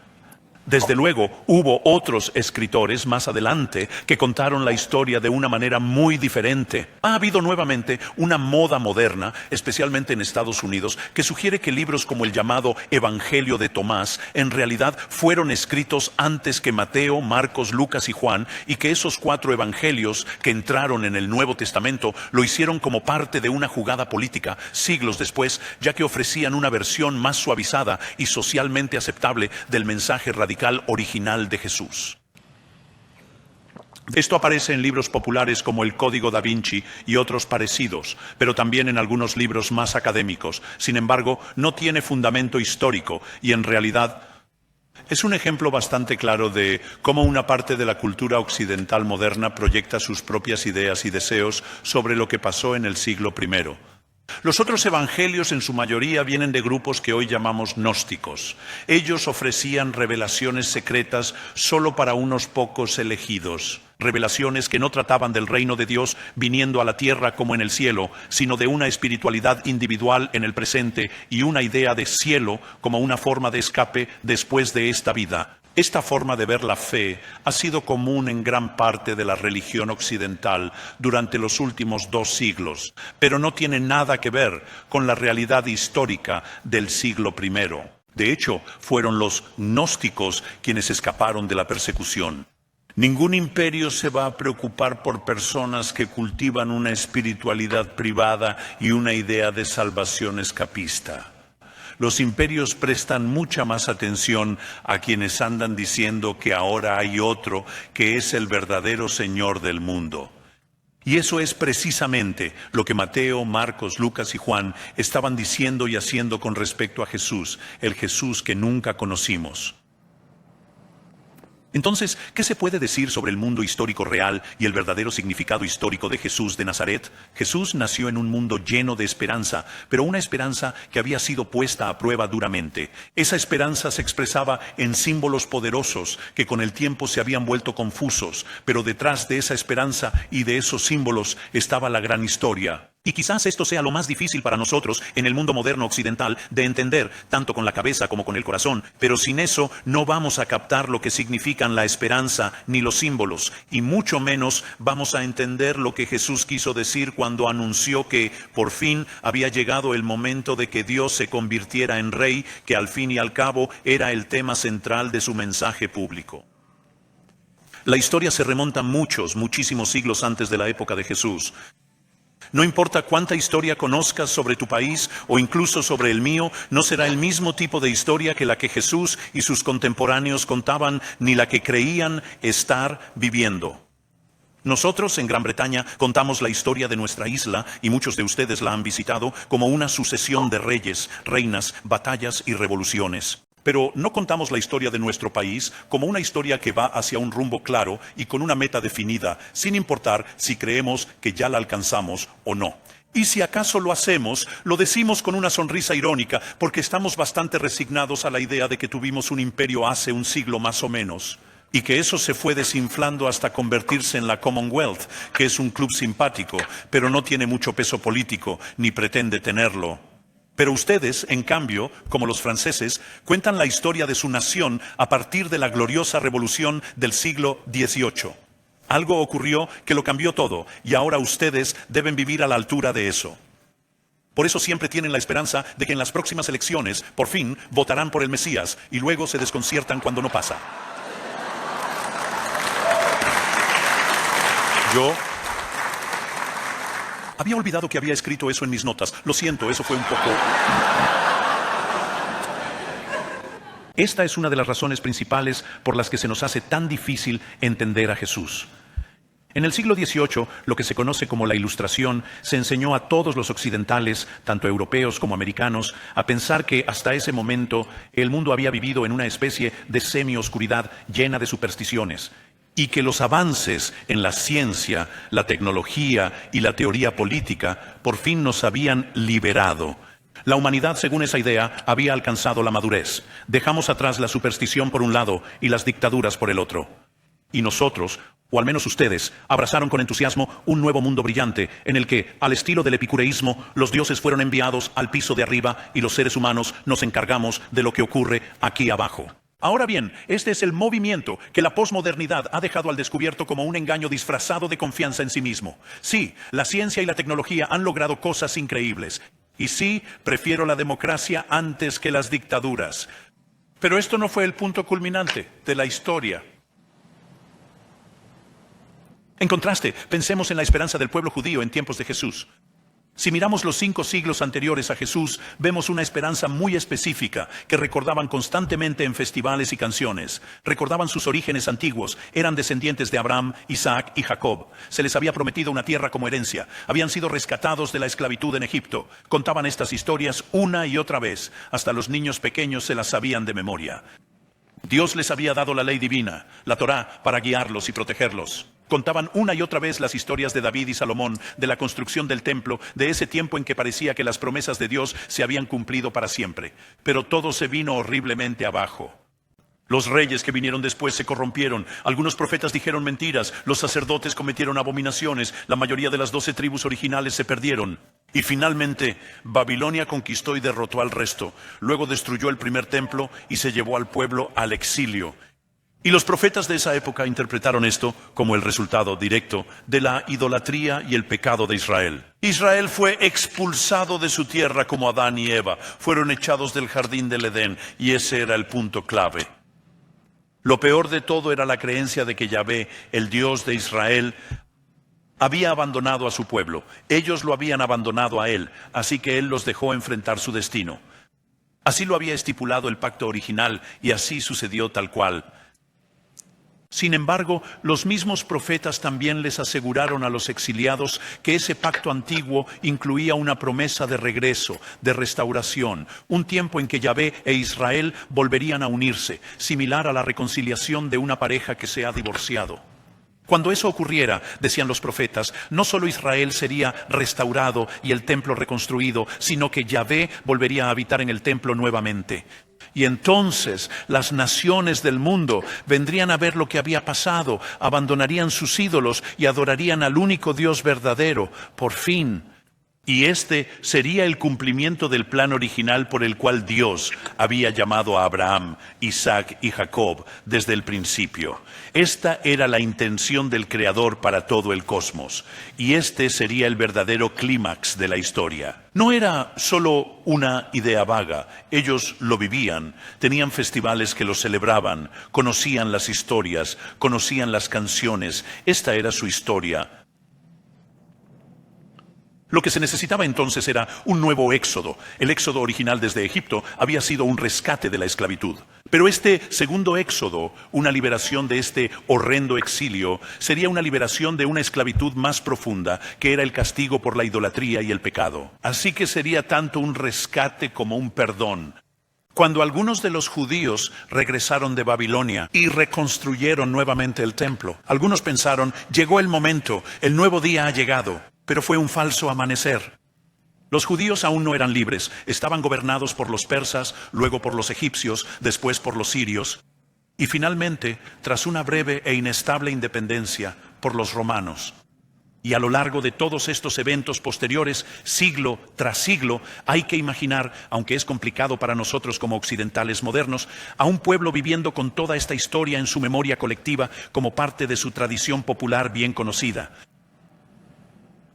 Desde luego, hubo otros escritores más adelante que contaron la historia de una manera muy diferente. Ha habido nuevamente una moda moderna, especialmente en Estados Unidos, que sugiere que libros como el llamado Evangelio de Tomás en realidad fueron escritos antes que Mateo, Marcos, Lucas y Juan, y que esos 4 evangelios que entraron en el Nuevo Testamento lo hicieron como parte de una jugada política siglos después, ya que ofrecían una versión más suavizada y socialmente aceptable del mensaje radical original de Jesús. Esto aparece en libros populares como el Código da Vinci y otros parecidos, pero también en algunos libros más académicos. Sin embargo, no tiene fundamento histórico y en realidad Es un ejemplo bastante claro de cómo una parte de la cultura occidental moderna proyecta sus propias ideas y deseos sobre lo que pasó en el siglo I. Los otros evangelios en su mayoría vienen de grupos que hoy llamamos gnósticos. Ellos ofrecían revelaciones secretas solo para unos pocos elegidos. Revelaciones que no trataban del reino de Dios viniendo a la tierra como en el cielo, sino de una espiritualidad individual en el presente y una idea de cielo como una forma de escape después de esta vida. Esta forma de ver la fe ha sido común en gran parte de la religión occidental durante los últimos 2 siglos, pero no tiene nada que ver con la realidad histórica del siglo I. De hecho, fueron los gnósticos quienes escaparon de la persecución. Ningún imperio se va a preocupar por personas que cultivan una espiritualidad privada y una idea de salvación escapista. Los imperios prestan mucha más atención a quienes andan diciendo que ahora hay otro que es el verdadero Señor del mundo. Y eso es precisamente lo que Mateo, Marcos, Lucas y Juan estaban diciendo y haciendo con respecto a Jesús, el Jesús que nunca conocimos. Entonces, ¿qué se puede decir sobre el mundo histórico real y el verdadero significado histórico de Jesús de Nazaret? Jesús nació en un mundo lleno de esperanza, pero una esperanza que había sido puesta a prueba duramente. Esa esperanza se expresaba en símbolos poderosos que con el tiempo se habían vuelto confusos, pero detrás de esa esperanza y de esos símbolos estaba la gran historia. Y quizás esto sea lo más difícil para nosotros en el mundo moderno occidental de entender, tanto con la cabeza como con el corazón, pero sin eso no vamos a captar lo que significan la esperanza ni los símbolos, y mucho menos vamos a entender lo que Jesús quiso decir cuando anunció que por fin había llegado el momento de que Dios se convirtiera en rey, que al fin y al cabo era el tema central de su mensaje público. La historia se remonta muchísimos siglos antes de la época de Jesús. No importa cuánta historia conozcas sobre tu país o incluso sobre el mío, no será el mismo tipo de historia que la que Jesús y sus contemporáneos contaban, ni la que creían estar viviendo. Nosotros en Gran Bretaña contamos la historia de nuestra isla, y muchos de ustedes la han visitado, como una sucesión de reyes, reinas, batallas y revoluciones. Pero no contamos la historia de nuestro país como una historia que va hacia un rumbo claro y con una meta definida, sin importar si creemos que ya la alcanzamos o no. Y si acaso lo hacemos, lo decimos con una sonrisa irónica, porque estamos bastante resignados a la idea de que tuvimos un imperio hace un siglo más o menos, y que eso se fue desinflando hasta convertirse en la Commonwealth, que es un club simpático, pero no tiene mucho peso político, ni pretende tenerlo. Pero ustedes, en cambio, como los franceses, cuentan la historia de su nación a partir de la gloriosa revolución del siglo XVIII. Algo ocurrió que lo cambió todo, y ahora ustedes deben vivir a la altura de eso. Por eso siempre tienen la esperanza de que en las próximas elecciones, por fin, votarán por el Mesías, y luego se desconciertan cuando no pasa. Yo había olvidado que había escrito eso en mis notas. Lo siento, eso fue un poco... Esta es una de las razones principales por las que se nos hace tan difícil entender a Jesús. En el siglo XVIII, lo que se conoce como la Ilustración, se enseñó a todos los occidentales, tanto europeos como americanos, a pensar que hasta ese momento el mundo había vivido en una especie de semi-oscuridad llena de supersticiones, y que los avances en la ciencia, la tecnología y la teoría política por fin nos habían liberado. La humanidad, según esa idea, había alcanzado la madurez. Dejamos atrás la superstición por un lado y las dictaduras por el otro. Y nosotros, o al menos ustedes, abrazaron con entusiasmo un nuevo mundo brillante en el que, al estilo del epicureísmo, los dioses fueron enviados al piso de arriba y los seres humanos nos encargamos de lo que ocurre aquí abajo. Ahora bien, este es el movimiento que la posmodernidad ha dejado al descubierto como un engaño disfrazado de confianza en sí mismo. Sí, la ciencia y la tecnología han logrado cosas increíbles. Y sí, prefiero la democracia antes que las dictaduras. Pero esto no fue el punto culminante de la historia. En contraste, pensemos en la esperanza del pueblo judío en tiempos de Jesús. Si miramos los 5 siglos anteriores a Jesús, vemos una esperanza muy específica que recordaban constantemente en festivales y canciones. Recordaban sus orígenes antiguos, eran descendientes de Abraham, Isaac y Jacob. Se les había prometido una tierra como herencia. Habían sido rescatados de la esclavitud en Egipto. Contaban estas historias una y otra vez. Hasta los niños pequeños se las sabían de memoria. Dios les había dado la ley divina, la Torá, para guiarlos y protegerlos. Contaban una y otra vez las historias de David y Salomón, de la construcción del templo, de ese tiempo en que parecía que las promesas de Dios se habían cumplido para siempre. Pero todo se vino horriblemente abajo. Los reyes que vinieron después se corrompieron, algunos profetas dijeron mentiras, los sacerdotes cometieron abominaciones, la mayoría de las 12 tribus originales se perdieron. Y finalmente, Babilonia conquistó y derrotó al resto. Luego destruyó el primer templo y se llevó al pueblo al exilio. Y los profetas de esa época interpretaron esto como el resultado directo de la idolatría y el pecado de Israel. Israel fue expulsado de su tierra como Adán y Eva. Fueron echados del jardín del Edén y ese era el punto clave. Lo peor de todo era la creencia de que Yahvé, el Dios de Israel, había abandonado a su pueblo. Ellos lo habían abandonado a él, así que él los dejó enfrentar su destino. Así lo había estipulado el pacto original y así sucedió tal cual. Sin embargo, los mismos profetas también les aseguraron a los exiliados que ese pacto antiguo incluía una promesa de regreso, de restauración, un tiempo en que Yahvé e Israel volverían a unirse, similar a la reconciliación de una pareja que se ha divorciado. Cuando eso ocurriera, decían los profetas, no solo Israel sería restaurado y el templo reconstruido, sino que Yahvé volvería a habitar en el templo nuevamente. Y entonces las naciones del mundo vendrían a ver lo que había pasado, abandonarían sus ídolos y adorarían al único Dios verdadero, por fin. Y este sería el cumplimiento del plan original por el cual Dios había llamado a Abraham, Isaac y Jacob desde el principio. Esta era la intención del Creador para todo el cosmos. Y este sería el verdadero clímax de la historia. No era solo una idea vaga. Ellos lo vivían. Tenían festivales que lo celebraban. Conocían las historias. Conocían las canciones. Esta era su historia. Lo que se necesitaba entonces era un nuevo éxodo. El éxodo original desde Egipto había sido un rescate de la esclavitud. Pero este segundo éxodo, una liberación de este horrendo exilio, sería una liberación de una esclavitud más profunda, que era el castigo por la idolatría y el pecado. Así que sería tanto un rescate como un perdón. Cuando algunos de los judíos regresaron de Babilonia y reconstruyeron nuevamente el templo, algunos pensaron, llegó el momento, el nuevo día ha llegado. Pero fue un falso amanecer. Los judíos aún no eran libres, estaban gobernados por los persas, luego por los egipcios, después por los sirios, y finalmente, tras una breve e inestable independencia, por los romanos. Y a lo largo de todos estos eventos posteriores, siglo tras siglo, hay que imaginar, aunque es complicado para nosotros como occidentales modernos, a un pueblo viviendo con toda esta historia en su memoria colectiva como parte de su tradición popular bien conocida.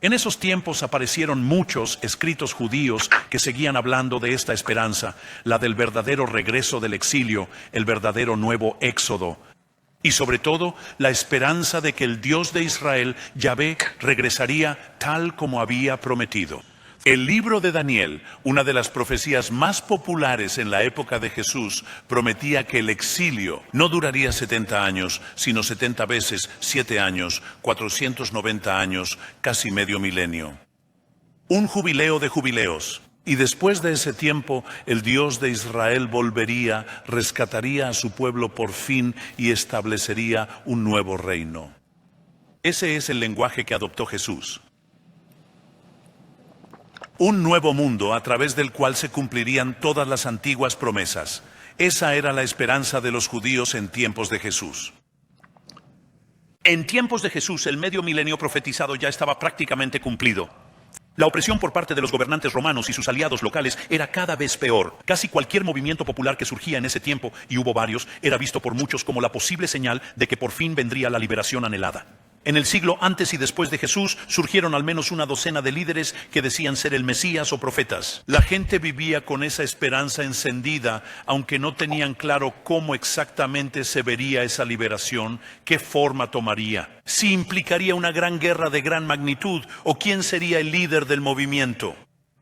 En esos tiempos aparecieron muchos escritos judíos que seguían hablando de esta esperanza, la del verdadero regreso del exilio, el verdadero nuevo éxodo. Y sobre todo, la esperanza de que el Dios de Israel, Yahvé, regresaría tal como había prometido. El libro de Daniel, una de las profecías más populares en la época de Jesús, prometía que el exilio no duraría 70 años, sino 70 veces 7 años, 490 años, casi medio milenio. Un jubileo de jubileos. Y después de ese tiempo, el Dios de Israel volvería, rescataría a su pueblo por fin y establecería un nuevo reino. Ese es el lenguaje que adoptó Jesús. Un nuevo mundo a través del cual se cumplirían todas las antiguas promesas. Esa era la esperanza de los judíos en tiempos de Jesús. En tiempos de Jesús, el medio milenio profetizado ya estaba prácticamente cumplido. La opresión por parte de los gobernantes romanos y sus aliados locales era cada vez peor. Casi cualquier movimiento popular que surgía en ese tiempo, y hubo varios, era visto por muchos como la posible señal de que por fin vendría la liberación anhelada. En el siglo antes y después de Jesús surgieron al menos una docena de líderes que decían ser el Mesías o profetas. La gente vivía con esa esperanza encendida, aunque no tenían claro cómo exactamente se vería esa liberación, qué forma tomaría, si implicaría una gran guerra de gran magnitud o quién sería el líder del movimiento.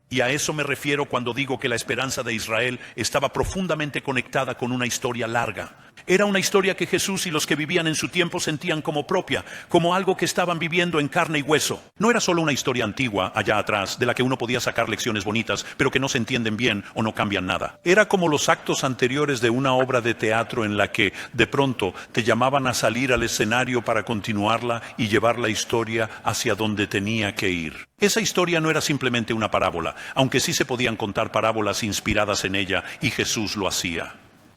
Y a eso me refiero cuando digo que la esperanza de Israel estaba profundamente conectada con una historia larga. Era una historia que Jesús y los que vivían en su tiempo sentían como propia, como algo que estaban viviendo en carne y hueso. No era solo una historia antigua allá atrás, de la que uno podía sacar lecciones bonitas, pero que no se entienden bien o no cambian nada. Era como los actos anteriores de una obra de teatro en la que, de pronto, te llamaban a salir al escenario para continuarla y llevar la historia hacia donde tenía que ir. Esa historia no era simplemente una parábola, aunque sí se podían contar parábolas inspiradas en ella, y Jesús lo hacía.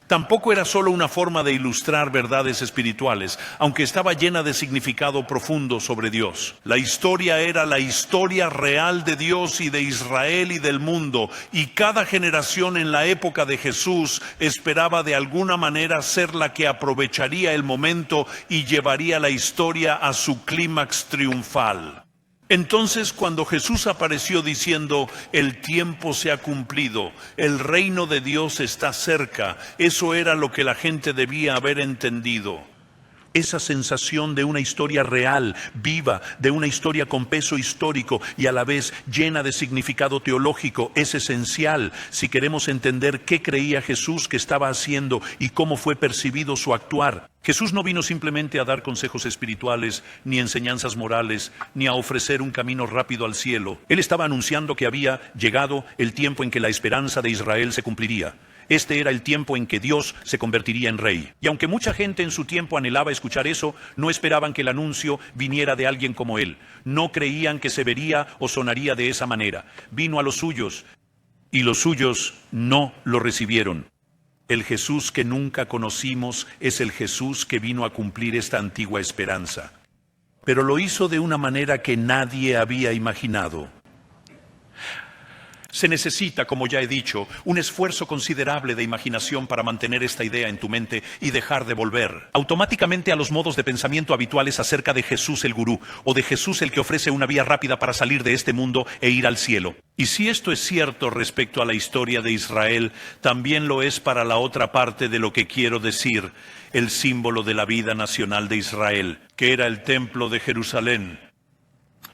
Tampoco era solo una forma de ilustrar verdades espirituales, aunque estaba llena de significado profundo sobre Dios. La historia era la historia real de Dios y de Israel y del mundo, y cada generación en la época de Jesús esperaba de alguna manera ser la que aprovecharía el momento y llevaría la historia a su clímax triunfal. Entonces, cuando Jesús apareció diciendo, el tiempo se ha cumplido, el reino de Dios está cerca, eso era lo que la gente debía haber entendido. Esa sensación de una historia real, viva, de una historia con peso histórico y a la vez llena de significado teológico es esencial si queremos entender qué creía Jesús que estaba haciendo y cómo fue percibido su actuar. Jesús no vino simplemente a dar consejos espirituales, ni enseñanzas morales, ni a ofrecer un camino rápido al cielo. Él estaba anunciando que había llegado el tiempo en que la esperanza de Israel se cumpliría. Este era el tiempo en que Dios se convertiría en rey. Y aunque mucha gente en su tiempo anhelaba escuchar eso, no esperaban que el anuncio viniera de alguien como él. No creían que se vería o sonaría de esa manera. Vino a los suyos, y los suyos no lo recibieron. El Jesús que nunca conocimos es el Jesús que vino a cumplir esta antigua esperanza. Pero lo hizo de una manera que nadie había imaginado. Se necesita, como ya he dicho, un esfuerzo considerable de imaginación para mantener esta idea en tu mente y dejar de volver automáticamente a los modos de pensamiento habituales acerca de Jesús el gurú o de Jesús el que ofrece una vía rápida para salir de este mundo e ir al cielo. Y si esto es cierto respecto a la historia de Israel, también lo es para la otra parte de lo que quiero decir, el símbolo de la vida nacional de Israel, que era el templo de Jerusalén.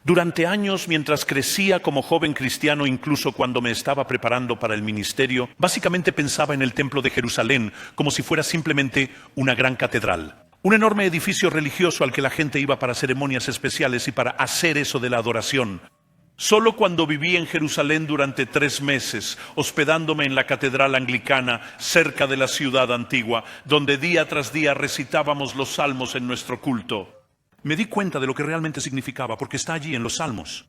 Durante años, mientras crecía como joven cristiano, incluso cuando me estaba preparando para el ministerio, básicamente pensaba en el templo de Jerusalén como si fuera simplemente una gran catedral. Un enorme edificio religioso al que la gente iba para ceremonias especiales y para hacer eso de la adoración. Solo cuando viví en Jerusalén durante 3 meses, hospedándome en la catedral anglicana cerca de la ciudad antigua, donde día tras día recitábamos los salmos en nuestro culto, me di cuenta de lo que realmente significaba, porque está allí en los Salmos.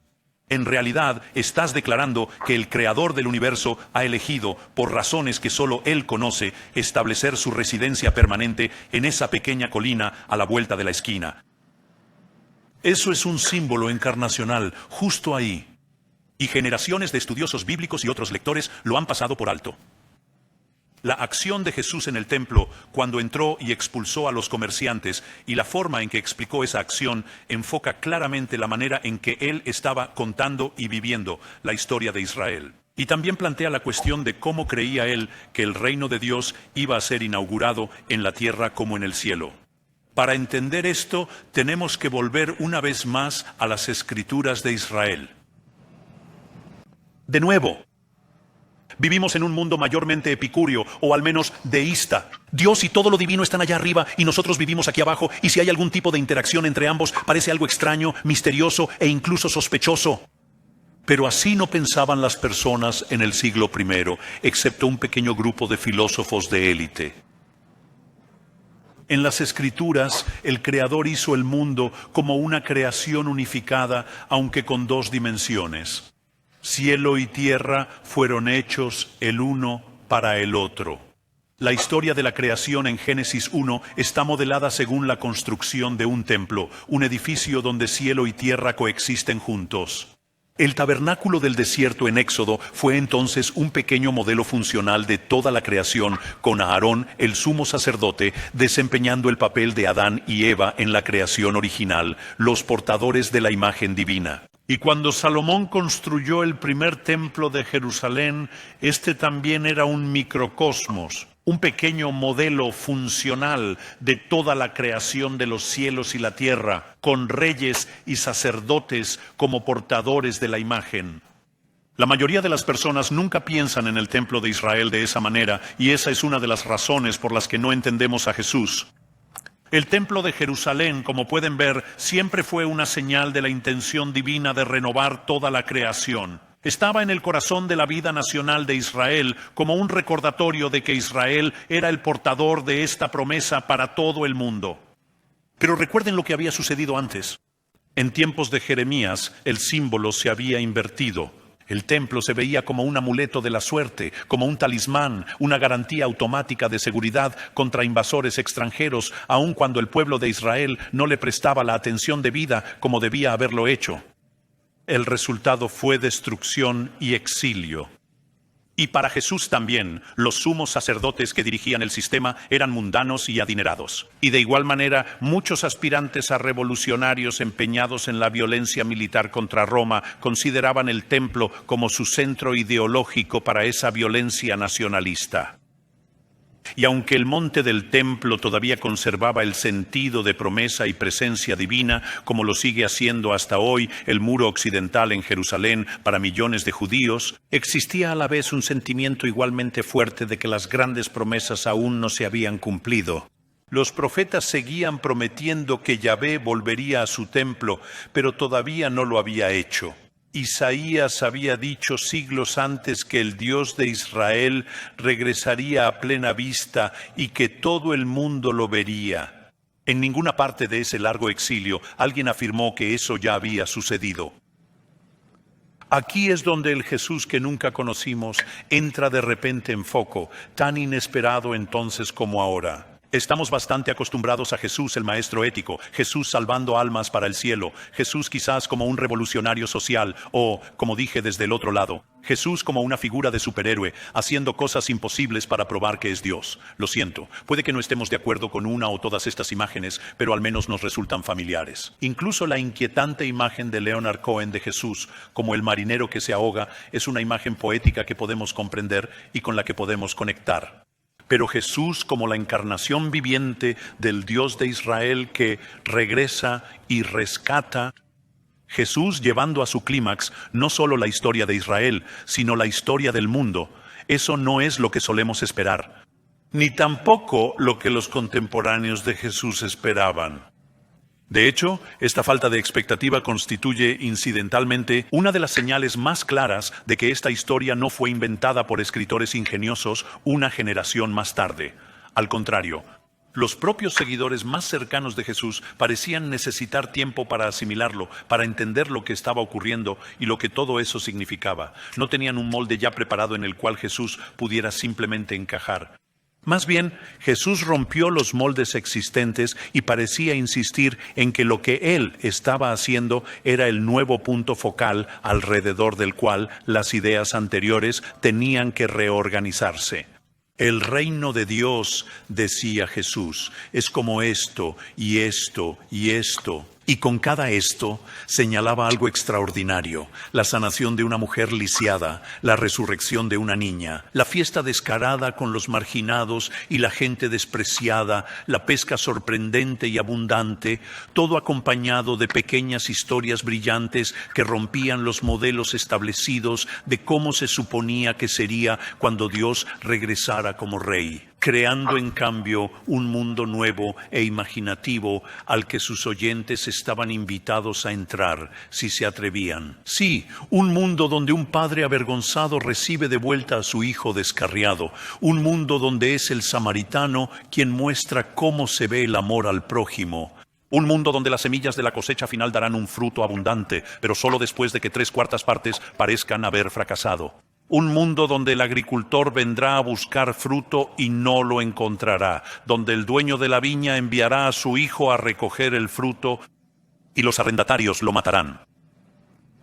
En realidad, estás declarando que el Creador del universo ha elegido, por razones que solo Él conoce, establecer su residencia permanente en esa pequeña colina a la vuelta de la esquina. Eso es un símbolo encarnacional, justo ahí. Y generaciones de estudiosos bíblicos y otros lectores lo han pasado por alto. La acción de Jesús en el templo cuando entró y expulsó a los comerciantes y la forma en que explicó esa acción enfoca claramente la manera en que él estaba contando y viviendo la historia de Israel. Y también plantea la cuestión de cómo creía él que el reino de Dios iba a ser inaugurado en la tierra como en el cielo. Para entender esto, tenemos que volver una vez más a las Escrituras de Israel. De nuevo, vivimos en un mundo mayormente epicúreo, o al menos deísta. Dios y todo lo divino están allá arriba y nosotros vivimos aquí abajo, y si hay algún tipo de interacción entre ambos, parece algo extraño, misterioso e incluso sospechoso. Pero así no pensaban las personas en el siglo I, excepto un pequeño grupo de filósofos de élite. En las Escrituras, el Creador hizo el mundo como una creación unificada, aunque con 2 dimensiones. Cielo y tierra fueron hechos el uno para el otro. La historia de la creación en Génesis 1 está modelada según la construcción de un templo, un edificio donde cielo y tierra coexisten juntos. El tabernáculo del desierto en Éxodo fue entonces un pequeño modelo funcional de toda la creación, con Aarón, el sumo sacerdote, desempeñando el papel de Adán y Eva en la creación original, los portadores de la imagen divina. Y cuando Salomón construyó el primer templo de Jerusalén, este también era un microcosmos, un pequeño modelo funcional de toda la creación de los cielos y la tierra, con reyes y sacerdotes como portadores de la imagen. La mayoría de las personas nunca piensan en el templo de Israel de esa manera, y esa es una de las razones por las que no entendemos a Jesús. El templo de Jerusalén, como pueden ver, siempre fue una señal de la intención divina de renovar toda la creación. Estaba en el corazón de la vida nacional de Israel como un recordatorio de que Israel era el portador de esta promesa para todo el mundo. Pero recuerden lo que había sucedido antes. En tiempos de Jeremías, el símbolo se había invertido. El templo se veía como un amuleto de la suerte, como un talismán, una garantía automática de seguridad contra invasores extranjeros, aun cuando el pueblo de Israel no le prestaba la atención debida como debía haberlo hecho. El resultado fue destrucción y exilio. Y para Jesús también, los sumos sacerdotes que dirigían el sistema eran mundanos y adinerados. Y de igual manera, muchos aspirantes a revolucionarios empeñados en la violencia militar contra Roma consideraban el templo como su centro ideológico para esa violencia nacionalista. Y aunque el monte del templo todavía conservaba el sentido de promesa y presencia divina, como lo sigue haciendo hasta hoy el muro occidental en Jerusalén para millones de judíos, existía a la vez un sentimiento igualmente fuerte de que las grandes promesas aún no se habían cumplido. Los profetas seguían prometiendo que Yahvé volvería a su templo, pero todavía no lo había hecho. Isaías había dicho siglos antes que el Dios de Israel regresaría a plena vista y que todo el mundo lo vería. En ninguna parte de ese largo exilio alguien afirmó que eso ya había sucedido. Aquí es donde el Jesús que nunca conocimos entra de repente en foco, tan inesperado entonces como ahora. Estamos bastante acostumbrados a Jesús, el maestro ético, Jesús salvando almas para el cielo, Jesús quizás como un revolucionario social o, como dije desde el otro lado, Jesús como una figura de superhéroe, haciendo cosas imposibles para probar que es Dios. Lo siento, puede que no estemos de acuerdo con una o todas estas imágenes, pero al menos nos resultan familiares. Incluso la inquietante imagen de Leonard Cohen de Jesús, como el marinero que se ahoga, es una imagen poética que podemos comprender y con la que podemos conectar. Pero Jesús como la encarnación viviente del Dios de Israel que regresa y rescata, Jesús llevando a su clímax no solo la historia de Israel, sino la historia del mundo. Eso no es lo que solemos esperar, ni tampoco lo que los contemporáneos de Jesús esperaban. De hecho, esta falta de expectativa constituye, incidentalmente, una de las señales más claras de que esta historia no fue inventada por escritores ingeniosos una generación más tarde. Al contrario, los propios seguidores más cercanos de Jesús parecían necesitar tiempo para asimilarlo, para entender lo que estaba ocurriendo y lo que todo eso significaba. No tenían un molde ya preparado en el cual Jesús pudiera simplemente encajar. Más bien, Jesús rompió los moldes existentes y parecía insistir en que lo que Él estaba haciendo era el nuevo punto focal alrededor del cual las ideas anteriores tenían que reorganizarse. El reino de Dios, decía Jesús, es como esto y esto y esto. Y con cada esto señalaba algo extraordinario: la sanación de una mujer lisiada, la resurrección de una niña, la fiesta descarada con los marginados y la gente despreciada, la pesca sorprendente y abundante, todo acompañado de pequeñas historias brillantes que rompían los modelos establecidos de cómo se suponía que sería cuando Dios regresara como rey, creando en cambio un mundo nuevo e imaginativo al que sus oyentes estaban invitados a entrar si se atrevían. Sí, un mundo donde un padre avergonzado recibe de vuelta a su hijo descarriado, un mundo donde es el samaritano quien muestra cómo se ve el amor al prójimo. Un mundo donde las semillas de la cosecha final darán un fruto abundante, pero solo después de que 3/4 partes parezcan haber fracasado. Un mundo donde el agricultor vendrá a buscar fruto y no lo encontrará, donde el dueño de la viña enviará a su hijo a recoger el fruto y los arrendatarios lo matarán.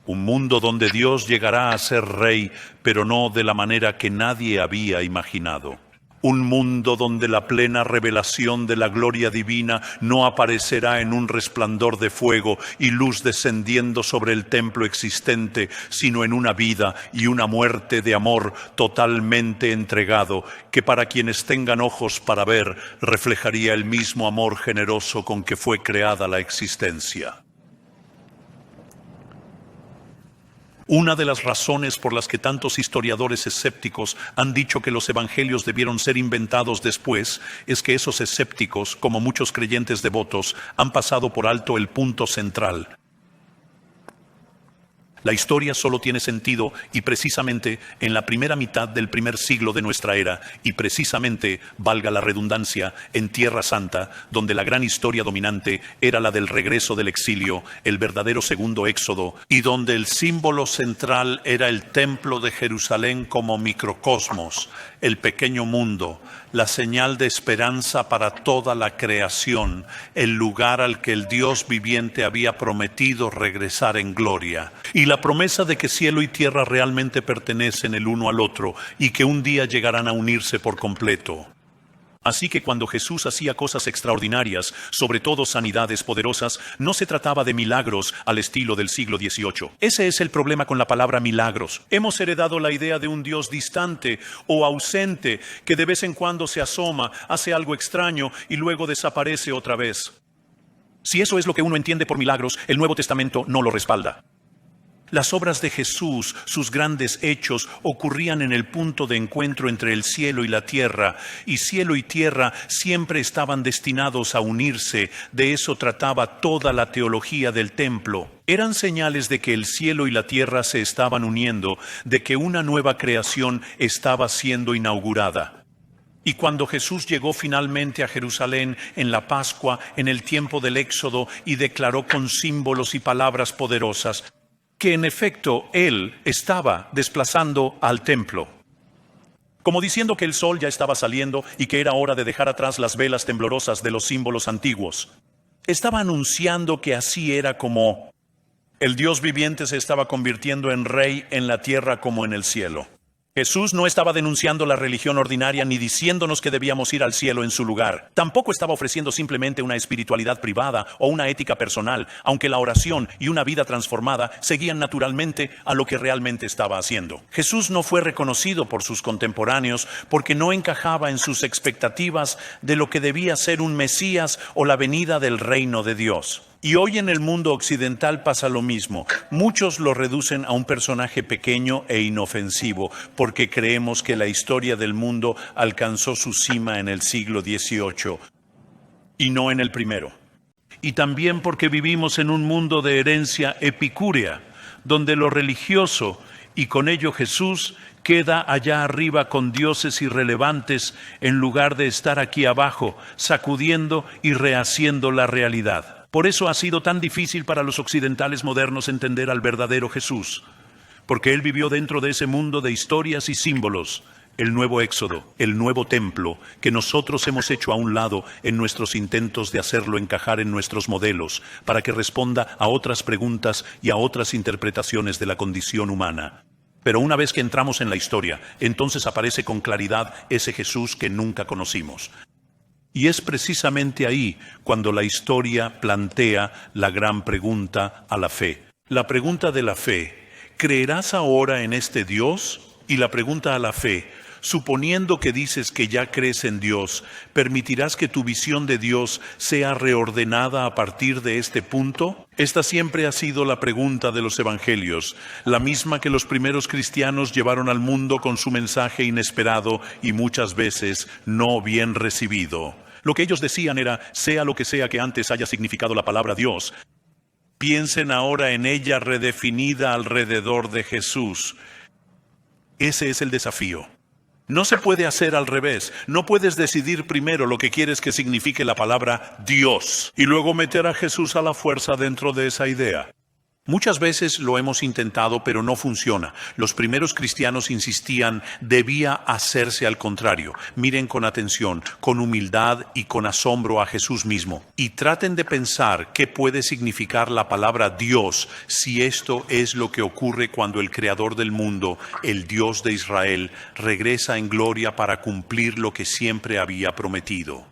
Un mundo donde Dios llegará a ser rey, pero no de la manera que nadie había imaginado. Un mundo donde la plena revelación de la gloria divina no aparecerá en un resplandor de fuego y luz descendiendo sobre el templo existente, sino en una vida y una muerte de amor totalmente entregado, que para quienes tengan ojos para ver, reflejaría el mismo amor generoso con que fue creada la existencia. Una de las razones por las que tantos historiadores escépticos han dicho que los evangelios debieron ser inventados después es que esos escépticos, como muchos creyentes devotos, han pasado por alto el punto central. La historia solo tiene sentido y precisamente en la primera mitad del primer siglo de nuestra era y precisamente, valga la redundancia, en Tierra Santa, donde la gran historia dominante era la del regreso del exilio, el verdadero segundo éxodo, y donde el símbolo central era el templo de Jerusalén como microcosmos, el pequeño mundo, la señal de esperanza para toda la creación, el lugar al que el Dios viviente había prometido regresar en gloria. Y la promesa de que cielo y tierra realmente pertenecen el uno al otro y que un día llegarán a unirse por completo. Así que cuando Jesús hacía cosas extraordinarias, sobre todo sanidades poderosas, no se trataba de milagros al estilo del siglo XVIII. Ese es el problema con la palabra milagros. Hemos heredado la idea de un Dios distante o ausente que de vez en cuando se asoma, hace algo extraño y luego desaparece otra vez. Si eso es lo que uno entiende por milagros, el Nuevo Testamento no lo respalda. Las obras de Jesús, sus grandes hechos, ocurrían en el punto de encuentro entre el cielo y cielo y tierra siempre estaban destinados a unirse. De eso trataba toda la teología del templo. Eran señales de que el cielo y la tierra se estaban uniendo, de que una nueva creación estaba siendo inaugurada. Y cuando Jesús llegó finalmente a Jerusalén en la Pascua, en el tiempo del Éxodo, y declaró con símbolos y palabras poderosas que en efecto Él estaba desplazando al templo, como diciendo que el sol ya estaba saliendo y que era hora de dejar atrás las velas temblorosas de los símbolos antiguos. Estaba anunciando que así era como el Dios viviente se estaba convirtiendo en rey en la tierra como en el cielo. Jesús no estaba denunciando la religión ordinaria ni diciéndonos que debíamos ir al cielo en su lugar. Tampoco estaba ofreciendo simplemente una espiritualidad privada o una ética personal, aunque la oración y una vida transformada seguían naturalmente a lo que realmente estaba haciendo. Jesús no fue reconocido por sus contemporáneos porque no encajaba en sus expectativas de lo que debía ser un Mesías o la venida del reino de Dios. Y hoy en el mundo occidental pasa lo mismo. Muchos lo reducen a un personaje pequeño e inofensivo porque creemos que la historia del mundo alcanzó su cima en el siglo XVIII y no en el primero. Y también porque vivimos en un mundo de herencia epicúrea, donde lo religioso y con ello Jesús queda allá arriba con dioses irrelevantes en lugar de estar aquí abajo, sacudiendo y rehaciendo la realidad. Por eso ha sido tan difícil para los occidentales modernos entender al verdadero Jesús, porque Él vivió dentro de ese mundo de historias y símbolos, el nuevo éxodo, el nuevo templo, que nosotros hemos hecho a un lado en nuestros intentos de hacerlo encajar en nuestros modelos, para que responda a otras preguntas y a otras interpretaciones de la condición humana. Pero una vez que entramos en la historia, entonces aparece con claridad ese Jesús que nunca conocimos. Y es precisamente ahí cuando la historia plantea la gran pregunta a la fe. La pregunta de la fe, ¿creerás ahora en este Dios? Y la pregunta a la fe, suponiendo que dices que ya crees en Dios, ¿permitirás que tu visión de Dios sea reordenada a partir de este punto? Esta siempre ha sido la pregunta de los evangelios, la misma que los primeros cristianos llevaron al mundo con su mensaje inesperado y muchas veces no bien recibido. Lo que ellos decían era, sea lo que sea que antes haya significado la palabra Dios, piensen ahora en ella redefinida alrededor de Jesús. Ese es el desafío. No se puede hacer al revés. No puedes decidir primero lo que quieres que signifique la palabra Dios y luego meter a Jesús a la fuerza dentro de esa idea. Muchas veces lo hemos intentado, pero no funciona. Los primeros cristianos insistían, debía hacerse al contrario. Miren con atención, con humildad y con asombro a Jesús mismo. Y traten de pensar qué puede significar la palabra Dios si esto es lo que ocurre cuando el Creador del mundo, el Dios de Israel, regresa en gloria para cumplir lo que siempre había prometido.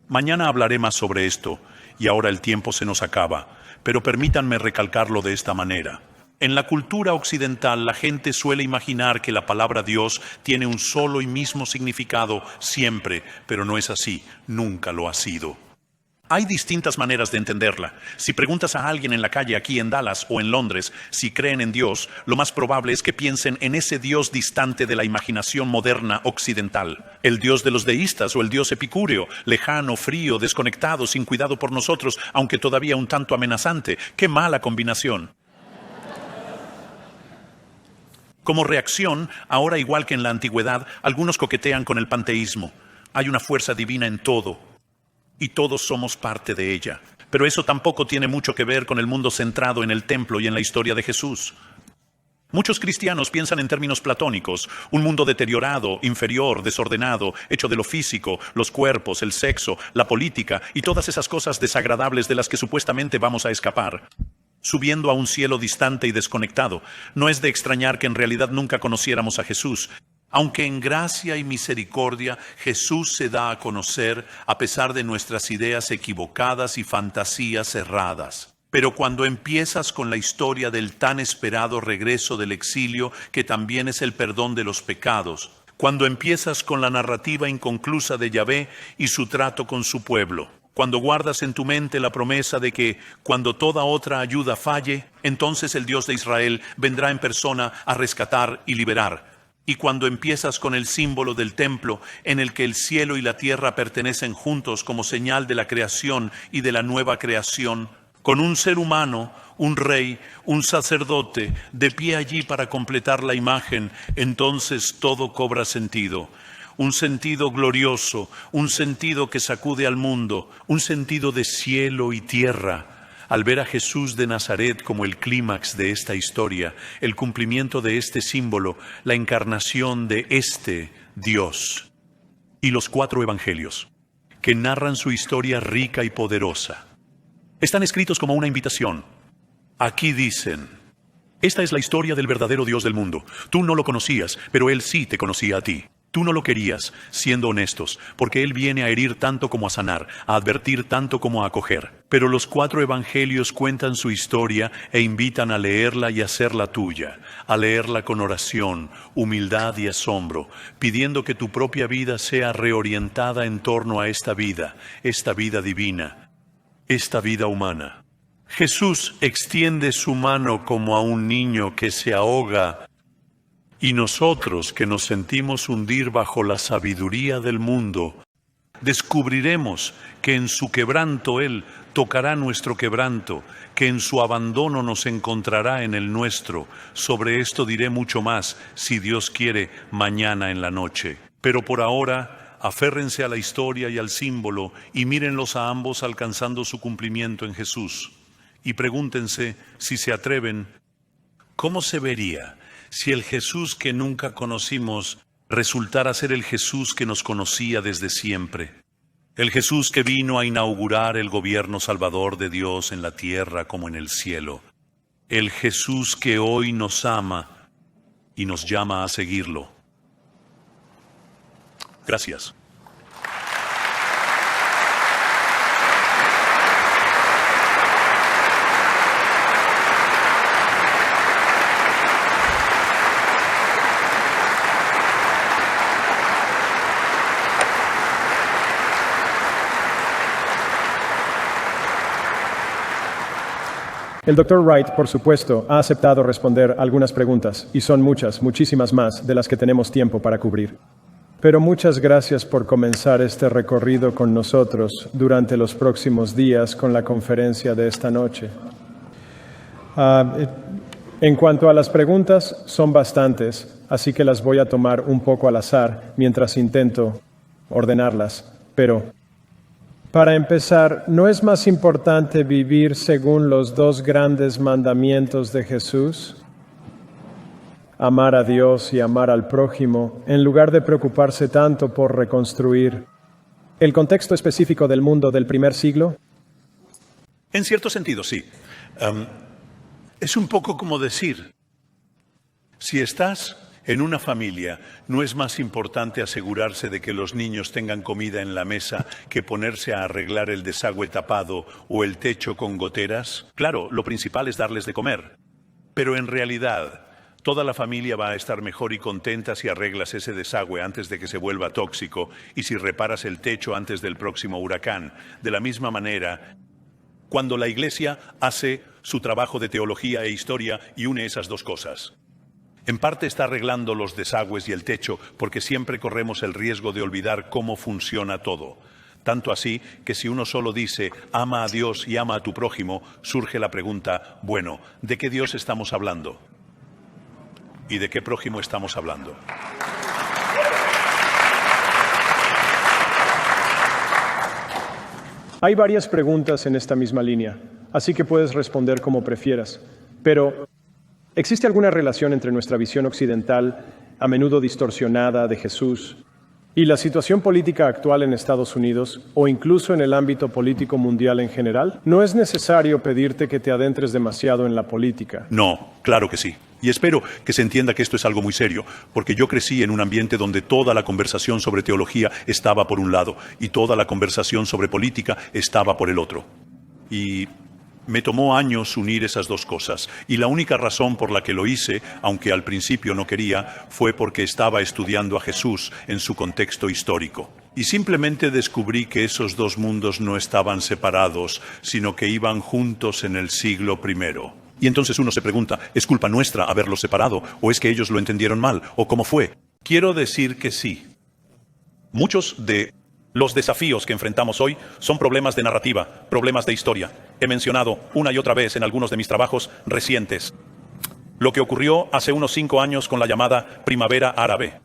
Mañana hablaré más sobre esto, y ahora el tiempo se nos acaba. Pero permítanme recalcarlo de esta manera. En la cultura occidental, la gente suele imaginar que la palabra Dios tiene un solo y mismo significado siempre, pero no es así, nunca lo ha sido. Hay distintas maneras de entenderla. Si preguntas a alguien en la calle aquí en Dallas o en Londres si creen en Dios, lo más probable es que piensen en ese Dios distante de la imaginación moderna occidental. El Dios de los deístas o el Dios epicúreo, lejano, frío, desconectado, sin cuidado por nosotros, aunque todavía un tanto amenazante. ¡Qué mala combinación! Como reacción, ahora igual que en la antigüedad, algunos coquetean con el panteísmo. Hay una fuerza divina en todo. Y todos somos parte de ella. Pero eso tampoco tiene mucho que ver con el mundo centrado en el templo y en la historia de Jesús. Muchos cristianos piensan en términos platónicos, un mundo deteriorado, inferior, desordenado, hecho de lo físico, los cuerpos, el sexo, la política y todas esas cosas desagradables de las que supuestamente vamos a escapar. Subiendo a un cielo distante y desconectado. No es de extrañar que en realidad nunca conociéramos a Jesús. Aunque en gracia y misericordia Jesús se da a conocer a pesar de nuestras ideas equivocadas y fantasías erradas. Pero cuando empiezas con la historia del tan esperado regreso del exilio, que también es el perdón de los pecados, cuando empiezas con la narrativa inconclusa de Yahvé y su trato con su pueblo, cuando guardas en tu mente la promesa de que cuando toda otra ayuda falle, entonces el Dios de Israel vendrá en persona a rescatar y liberar. Y cuando empiezas con el símbolo del templo, en el que el cielo y la tierra pertenecen juntos como señal de la creación y de la nueva creación, con un ser humano, un rey, un sacerdote, de pie allí para completar la imagen, entonces todo cobra sentido. Un sentido glorioso, un sentido que sacude al mundo, un sentido de cielo y tierra. Al ver a Jesús de Nazaret como el clímax de esta historia, el cumplimiento de este símbolo, la encarnación de este Dios. Y los 4 evangelios, que narran su historia rica y poderosa, están escritos como una invitación. Aquí dicen: esta es la historia del verdadero Dios del mundo. Tú no lo conocías, pero Él sí te conocía a ti. Tú no lo querías, siendo honestos, porque Él viene a herir tanto como a sanar, a advertir tanto como a acoger. Pero los 4 evangelios cuentan su historia e invitan a leerla y hacerla tuya, a leerla con oración, humildad y asombro, pidiendo que tu propia vida sea reorientada en torno a esta vida divina, esta vida humana. Jesús extiende su mano como a un niño que se ahoga. Y nosotros, que nos sentimos hundir bajo la sabiduría del mundo, descubriremos que en su quebranto Él tocará nuestro quebranto, que en su abandono nos encontrará en el nuestro. Sobre esto diré mucho más, si Dios quiere, mañana en la noche. Pero por ahora, aférrense a la historia y al símbolo y mírenlos a ambos alcanzando su cumplimiento en Jesús. Y pregúntense, si se atreven, ¿cómo se vería si el Jesús que nunca conocimos resultara ser el Jesús que nos conocía desde siempre? El Jesús que vino a inaugurar el gobierno salvador de Dios en la tierra como en el cielo. El Jesús que hoy nos ama y nos llama a seguirlo. Gracias. El Dr. Wright, por supuesto, ha aceptado responder algunas preguntas, y son muchas, muchísimas más de las que tenemos tiempo para cubrir. Pero muchas gracias por comenzar este recorrido con nosotros durante los próximos días con la conferencia de esta noche. En cuanto a las preguntas, son bastantes, así que las voy a tomar un poco al azar mientras intento ordenarlas, pero para empezar, ¿no es más importante vivir según los 2 grandes mandamientos de Jesús? Amar a Dios y amar al prójimo, en lugar de preocuparse tanto por reconstruir el contexto específico del mundo del primer siglo. En cierto sentido, sí. Es un poco como decir, si estás en una familia, ¿no es más importante asegurarse de que los niños tengan comida en la mesa que ponerse a arreglar el desagüe tapado o el techo con goteras? Claro, lo principal es darles de comer. Pero en realidad, Toda la familia va a estar mejor y contenta si arreglas ese desagüe antes de que se vuelva tóxico y si reparas el techo antes del próximo huracán. De la misma manera, cuando la Iglesia hace su trabajo de teología e historia y une esas dos cosas. En parte está arreglando los desagües y el techo porque siempre corremos el riesgo de olvidar cómo funciona todo. Tanto así que si uno solo dice, ama a Dios y ama a tu prójimo, surge la pregunta, bueno, ¿de qué Dios estamos hablando? ¿Y de qué prójimo estamos hablando? Hay varias preguntas en esta misma línea, así que puedes responder como prefieras. Pero, ¿existe alguna relación entre nuestra visión occidental, a menudo distorsionada, de Jesús, y la situación política actual en Estados Unidos, o incluso en el ámbito político mundial en general? No es necesario pedirte que te adentres demasiado en la política. No, claro que sí. Y espero que se entienda que esto es algo muy serio, porque yo crecí en un ambiente donde toda la conversación sobre teología estaba por un lado y toda la conversación sobre política estaba por el otro. Y me tomó años unir esas dos cosas, y la única razón por la que lo hice, aunque al principio no quería, fue porque estaba estudiando a Jesús en su contexto histórico. Y simplemente descubrí que esos dos mundos no estaban separados, sino que iban juntos en el siglo I. Y entonces uno se pregunta, ¿es culpa nuestra haberlos separado? ¿O es que ellos lo entendieron mal? ¿O cómo fue? Quiero decir que sí. Muchos de los desafíos que enfrentamos hoy son problemas de narrativa, problemas de historia. He mencionado una y otra vez en algunos de mis trabajos recientes lo que ocurrió hace unos 5 años con la llamada Primavera Árabe.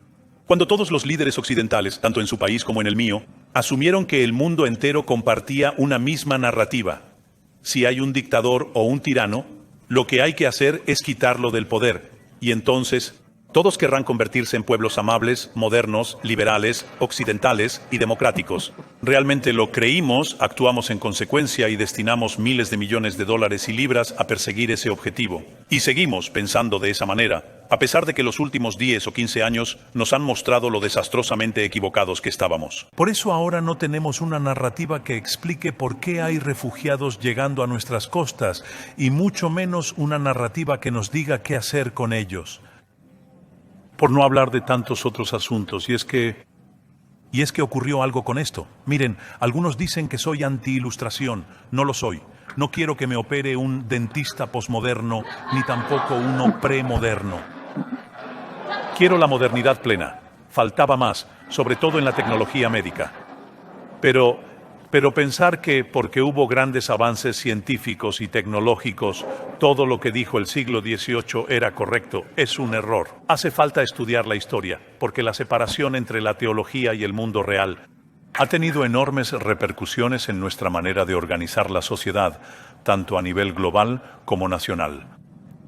Cuando todos los líderes occidentales, tanto en su país como en el mío, asumieron que el mundo entero compartía una misma narrativa. Si hay un dictador o un tirano, lo que hay que hacer es quitarlo del poder. Y entonces, todos querrán convertirse en pueblos amables, modernos, liberales, occidentales y democráticos. Realmente lo creímos, actuamos en consecuencia y destinamos miles de millones de dólares y libras a perseguir ese objetivo. Y seguimos pensando de esa manera, a pesar de que los últimos 10 o 15 años nos han mostrado lo desastrosamente equivocados que estábamos. Por eso ahora no tenemos una narrativa que explique por qué hay refugiados llegando a nuestras costas, y mucho menos una narrativa que nos diga qué hacer con ellos. Por no hablar de tantos otros asuntos, y es que ocurrió algo con esto. Miren, algunos dicen que soy anti-ilustración. No lo soy. No quiero que me opere un dentista posmoderno, ni tampoco uno premoderno. Quiero la modernidad plena. Faltaba más, sobre todo en la tecnología médica. Pero pensar que porque hubo grandes avances científicos y tecnológicos, todo lo que dijo el siglo XVIII era correcto, es un error. Hace falta estudiar la historia, porque la separación entre la teología y el mundo real ha tenido enormes repercusiones en nuestra manera de organizar la sociedad, tanto a nivel global como nacional.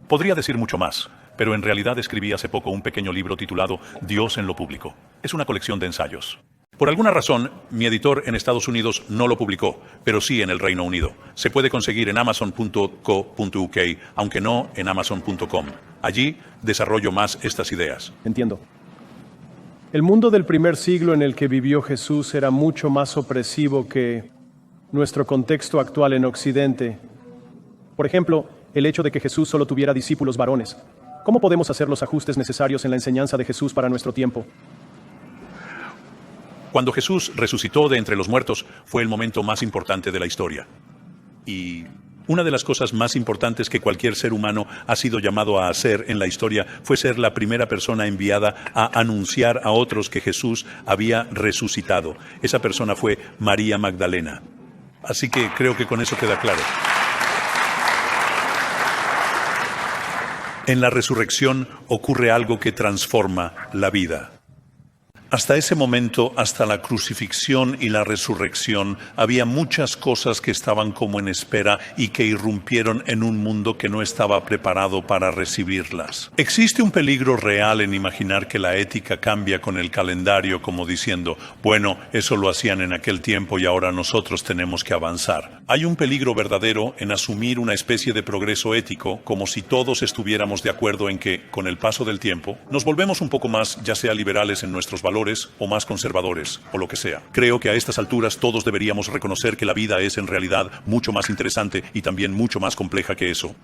Podría decir mucho más, pero en realidad escribí hace poco un pequeño libro titulado Dios en lo público. Es una colección de ensayos. Por alguna razón, mi editor en Estados Unidos no lo publicó, pero sí en el Reino Unido. Se puede conseguir en amazon.co.uk, aunque no en amazon.com. Allí desarrollo más estas ideas. Entiendo. El mundo del primer siglo en el que vivió Jesús era mucho más opresivo que nuestro contexto actual en Occidente. Por ejemplo, el hecho de que Jesús solo tuviera discípulos varones. ¿Cómo podemos hacer los ajustes necesarios en la enseñanza de Jesús para nuestro tiempo? Cuando Jesús resucitó de entre los muertos, fue el momento más importante de la historia. Y una de las cosas más importantes que cualquier ser humano ha sido llamado a hacer en la historia fue ser la primera persona enviada a anunciar a otros que Jesús había resucitado. Esa persona fue María Magdalena. Así que creo que con eso queda claro. En la resurrección ocurre algo que transforma la vida. Hasta ese momento, hasta la crucifixión y la resurrección, había muchas cosas que estaban como en espera y que irrumpieron en un mundo que no estaba preparado para recibirlas. Existe un peligro real en imaginar que la ética cambia con el calendario, como diciendo, bueno, eso lo hacían en aquel tiempo y ahora nosotros tenemos que avanzar. Hay un peligro verdadero en asumir una especie de progreso ético, como si todos estuviéramos de acuerdo en que, con el paso del tiempo, nos volvemos un poco más, ya sea liberales en nuestros valores, o más conservadores, o lo que sea. Creo que a estas alturas todos deberíamos reconocer que la vida es en realidad mucho más interesante y también mucho más compleja que eso.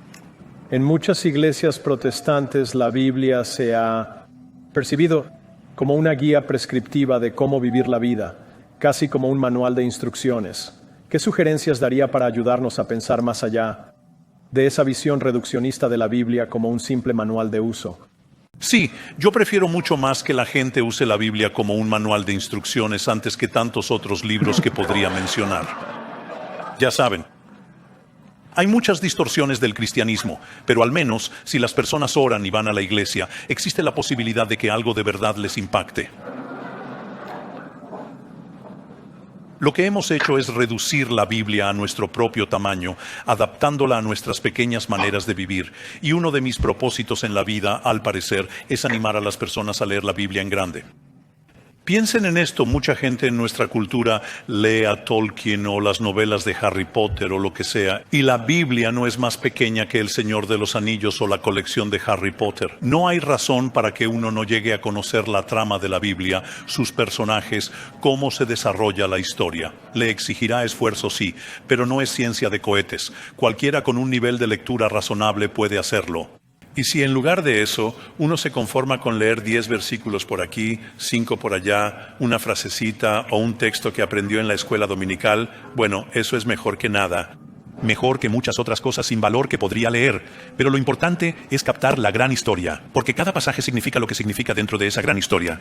En muchas iglesias protestantes la Biblia se ha percibido como una guía prescriptiva de cómo vivir la vida, casi como un manual de instrucciones. ¿Qué sugerencias daría para ayudarnos a pensar más allá de esa visión reduccionista de la Biblia como un simple manual de uso? Sí, yo prefiero mucho más que la gente use la Biblia como un manual de instrucciones antes que tantos otros libros que podría mencionar. Ya saben, hay muchas distorsiones del cristianismo, pero al menos si las personas oran y van a la iglesia, existe la posibilidad de que algo de verdad les impacte. Lo que hemos hecho es reducir la Biblia a nuestro propio tamaño, adaptándola a nuestras pequeñas maneras de vivir. Y uno de mis propósitos en la vida, al parecer, es animar a las personas a leer la Biblia en grande. Piensen en esto, mucha gente en nuestra cultura lee a Tolkien o las novelas de Harry Potter o lo que sea, y la Biblia no es más pequeña que El Señor de los Anillos o la colección de Harry Potter. No hay razón para que uno no llegue a conocer la trama de la Biblia, sus personajes, cómo se desarrolla la historia. Le exigirá esfuerzo, sí, pero no es ciencia de cohetes. Cualquiera con un nivel de lectura razonable puede hacerlo. Y si en lugar de eso, uno se conforma con leer 10 versículos por aquí, 5 por allá, una frasecita o un texto que aprendió en la escuela dominical, bueno, eso es mejor que nada. Mejor que muchas otras cosas sin valor que podría leer. Pero lo importante es captar la gran historia, porque cada pasaje significa lo que significa dentro de esa gran historia.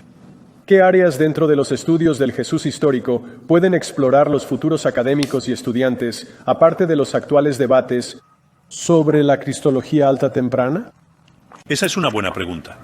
¿Qué áreas dentro de los estudios del Jesús histórico pueden explorar los futuros académicos y estudiantes, aparte de los actuales debates sobre la cristología alta temprana? Esa es una buena pregunta.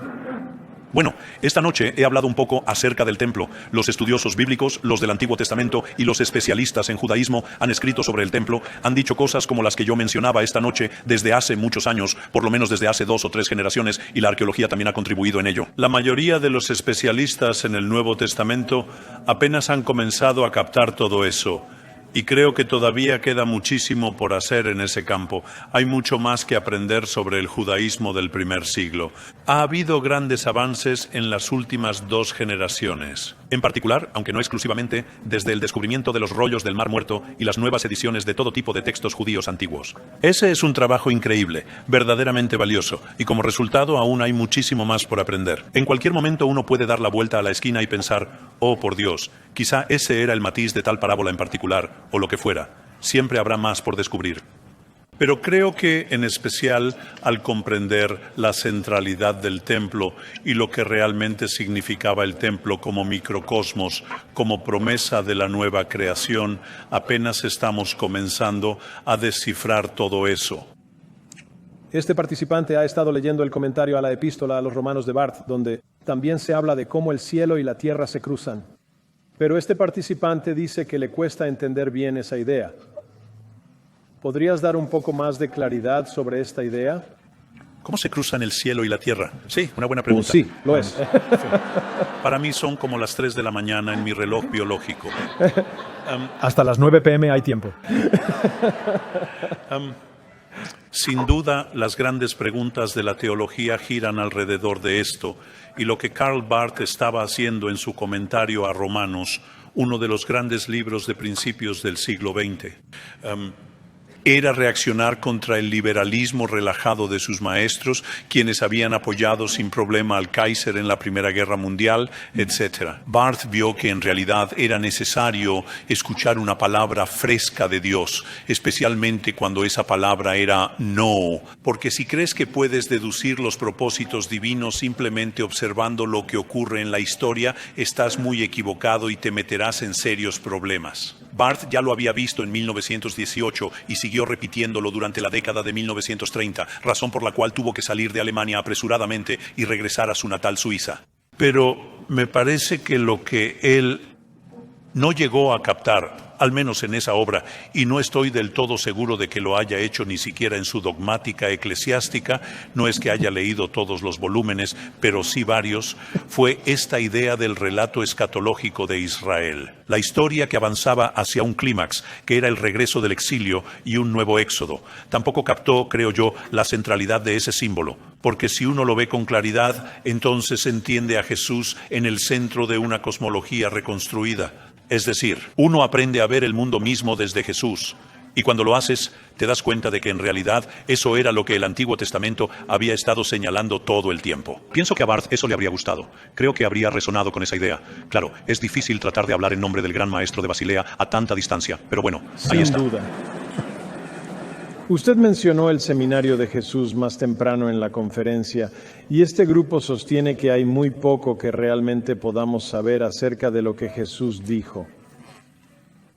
Bueno, esta noche he hablado un poco acerca del templo. Los estudiosos bíblicos, los del Antiguo Testamento y los especialistas en judaísmo han escrito sobre el templo, han dicho cosas como las que yo mencionaba esta noche desde hace muchos años, por lo menos desde hace 2 o 3 generaciones, y la arqueología también ha contribuido en ello. La mayoría de los especialistas en el Nuevo Testamento apenas han comenzado a captar todo eso. Y creo que todavía queda muchísimo por hacer en ese campo. Hay mucho más que aprender sobre el judaísmo del primer siglo. Ha habido grandes avances en las últimas 2 generaciones. En particular, aunque no exclusivamente, desde el descubrimiento de los rollos del Mar Muerto y las nuevas ediciones de todo tipo de textos judíos antiguos. Ese es un trabajo increíble, verdaderamente valioso, y como resultado aún hay muchísimo más por aprender. En cualquier momento uno puede dar la vuelta a la esquina y pensar, oh por Dios, quizá ese era el matiz de tal parábola en particular, o lo que fuera. Siempre habrá más por descubrir. Pero creo que, en especial, al comprender la centralidad del templo y lo que realmente significaba el templo como microcosmos, como promesa de la nueva creación, apenas estamos comenzando a descifrar todo eso. Este participante ha estado leyendo el comentario a la epístola a los Romanos de Barth, donde también se habla de cómo el cielo y la tierra se cruzan. Pero este participante dice que le cuesta entender bien esa idea. ¿Podrías dar un poco más de claridad sobre esta idea? ¿Cómo se cruzan el cielo y la tierra? Sí, una buena pregunta. Sí, lo es. Sí. Para mí son como las 3 de la mañana en mi reloj biológico. Hasta las 9 p.m. hay tiempo. Sin duda, las grandes preguntas de la teología giran alrededor de esto, y lo que Karl Barth estaba haciendo en su comentario a Romanos, uno de los grandes libros de principios del siglo XX, era reaccionar contra el liberalismo relajado de sus maestros, quienes habían apoyado sin problema al Kaiser en la Primera Guerra Mundial, etc. Barth vio que en realidad era necesario escuchar una palabra fresca de Dios, especialmente cuando esa palabra era no, porque si crees que puedes deducir los propósitos divinos simplemente observando lo que ocurre en la historia, estás muy equivocado y te meterás en serios problemas. Barth ya lo había visto en 1918 y siguió repitiéndolo durante la década de 1930, razón por la cual tuvo que salir de Alemania apresuradamente y regresar a su natal Suiza. Pero me parece que lo que él no llegó a captar, al menos en esa obra, y no estoy del todo seguro de que lo haya hecho ni siquiera en su dogmática eclesiástica, no es que haya leído todos los volúmenes, pero sí varios, fue esta idea del relato escatológico de Israel. La historia que avanzaba hacia un clímax, que era el regreso del exilio y un nuevo éxodo. Tampoco captó, creo yo, la centralidad de ese símbolo, porque si uno lo ve con claridad, entonces entiende a Jesús en el centro de una cosmología reconstruida. Es decir, uno aprende a ver el mundo mismo desde Jesús, Y cuando lo haces, te das cuenta de que en realidad eso era lo que el Antiguo Testamento había estado señalando todo el tiempo. Pienso que a Barth eso le habría gustado. Creo que habría resonado con esa idea. Claro, es difícil tratar de hablar en nombre del gran maestro de Basilea a tanta distancia, pero bueno, ahí está. Sin duda. Usted mencionó el seminario de Jesús más temprano en la conferencia, y este grupo sostiene que hay muy poco que realmente podamos saber acerca de lo que Jesús dijo.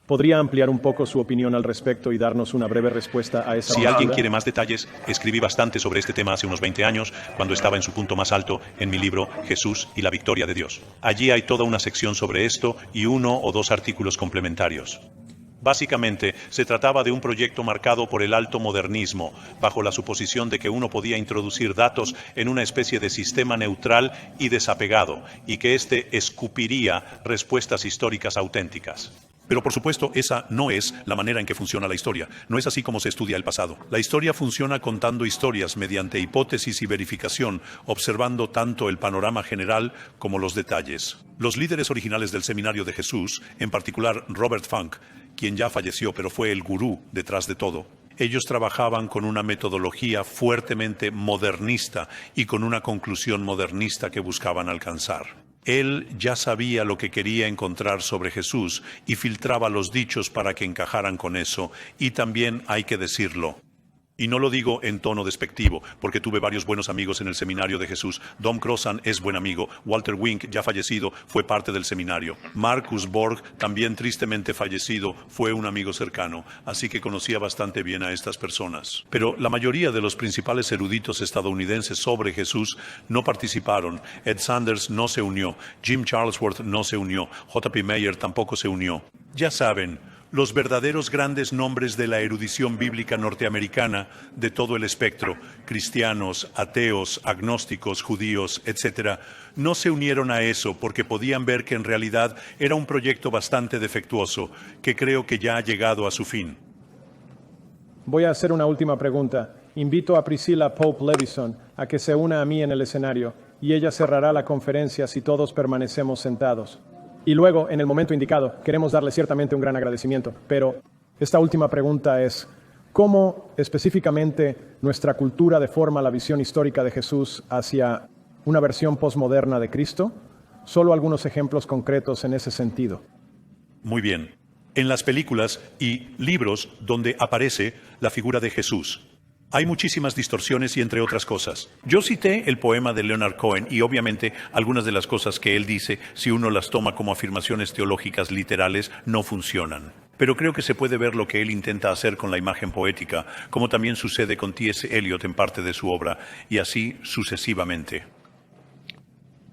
¿Podría ampliar un poco su opinión al respecto y darnos una breve respuesta a esa Si pregunta? alguien quiere más detalles, escribí bastante sobre este tema hace unos 20 años, cuando estaba en su punto más alto, en mi libro Jesús y la victoria de Dios. Allí hay toda una sección sobre esto y 1 o 2 artículos complementarios. Básicamente, se trataba de un proyecto marcado por el alto modernismo, bajo la suposición de que uno podía introducir datos en una especie de sistema neutral y desapegado, y que éste escupiría respuestas históricas auténticas. Pero por supuesto, esa no es la manera en que funciona la historia. No es así como se estudia el pasado. La historia funciona contando historias mediante hipótesis y verificación, observando tanto el panorama general como los detalles. Los líderes originales del Seminario de Jesús, en particular Robert Funk, quien ya falleció pero fue el gurú detrás de todo, ellos trabajaban con una metodología fuertemente modernista y con una conclusión modernista que buscaban alcanzar. Él ya sabía lo que quería encontrar sobre Jesús y filtraba los dichos para que encajaran con eso. Y también hay que decirlo, y no lo digo en tono despectivo, porque tuve varios buenos amigos en el Seminario de Jesús. Dom Crossan es buen amigo. Walter Wink, ya fallecido, fue parte del seminario. Marcus Borg, también tristemente fallecido, fue un amigo cercano, así que conocía bastante bien a estas personas. Pero la mayoría de los principales eruditos estadounidenses sobre Jesús no participaron. Ed Sanders no se unió. Jim Charlesworth no se unió. J.P. Meyer tampoco se unió. Ya saben, los verdaderos grandes nombres de la erudición bíblica norteamericana de todo el espectro, cristianos, ateos, agnósticos, judíos, etc., no se unieron a eso porque podían ver que en realidad era un proyecto bastante defectuoso, que creo que ya ha llegado a su fin. Voy a hacer una última pregunta. Invito a Priscilla Pope Levison a que se una a mí en el escenario, y ella cerrará la conferencia si todos permanecemos sentados. Y luego, en el momento indicado, queremos darle ciertamente un gran agradecimiento. Pero esta última pregunta es, ¿cómo específicamente nuestra cultura deforma la visión histórica de Jesús hacia una versión posmoderna de Cristo? Solo algunos ejemplos concretos en ese sentido. Muy bien. En las películas y libros donde aparece la figura de Jesús, hay muchísimas distorsiones y entre otras cosas. Yo cité el poema de Leonard Cohen y obviamente algunas de las cosas que él dice, si uno las toma como afirmaciones teológicas literales, no funcionan. Pero creo que se puede ver lo que él intenta hacer con la imagen poética, como también sucede con T.S. Eliot en parte de su obra, y así sucesivamente.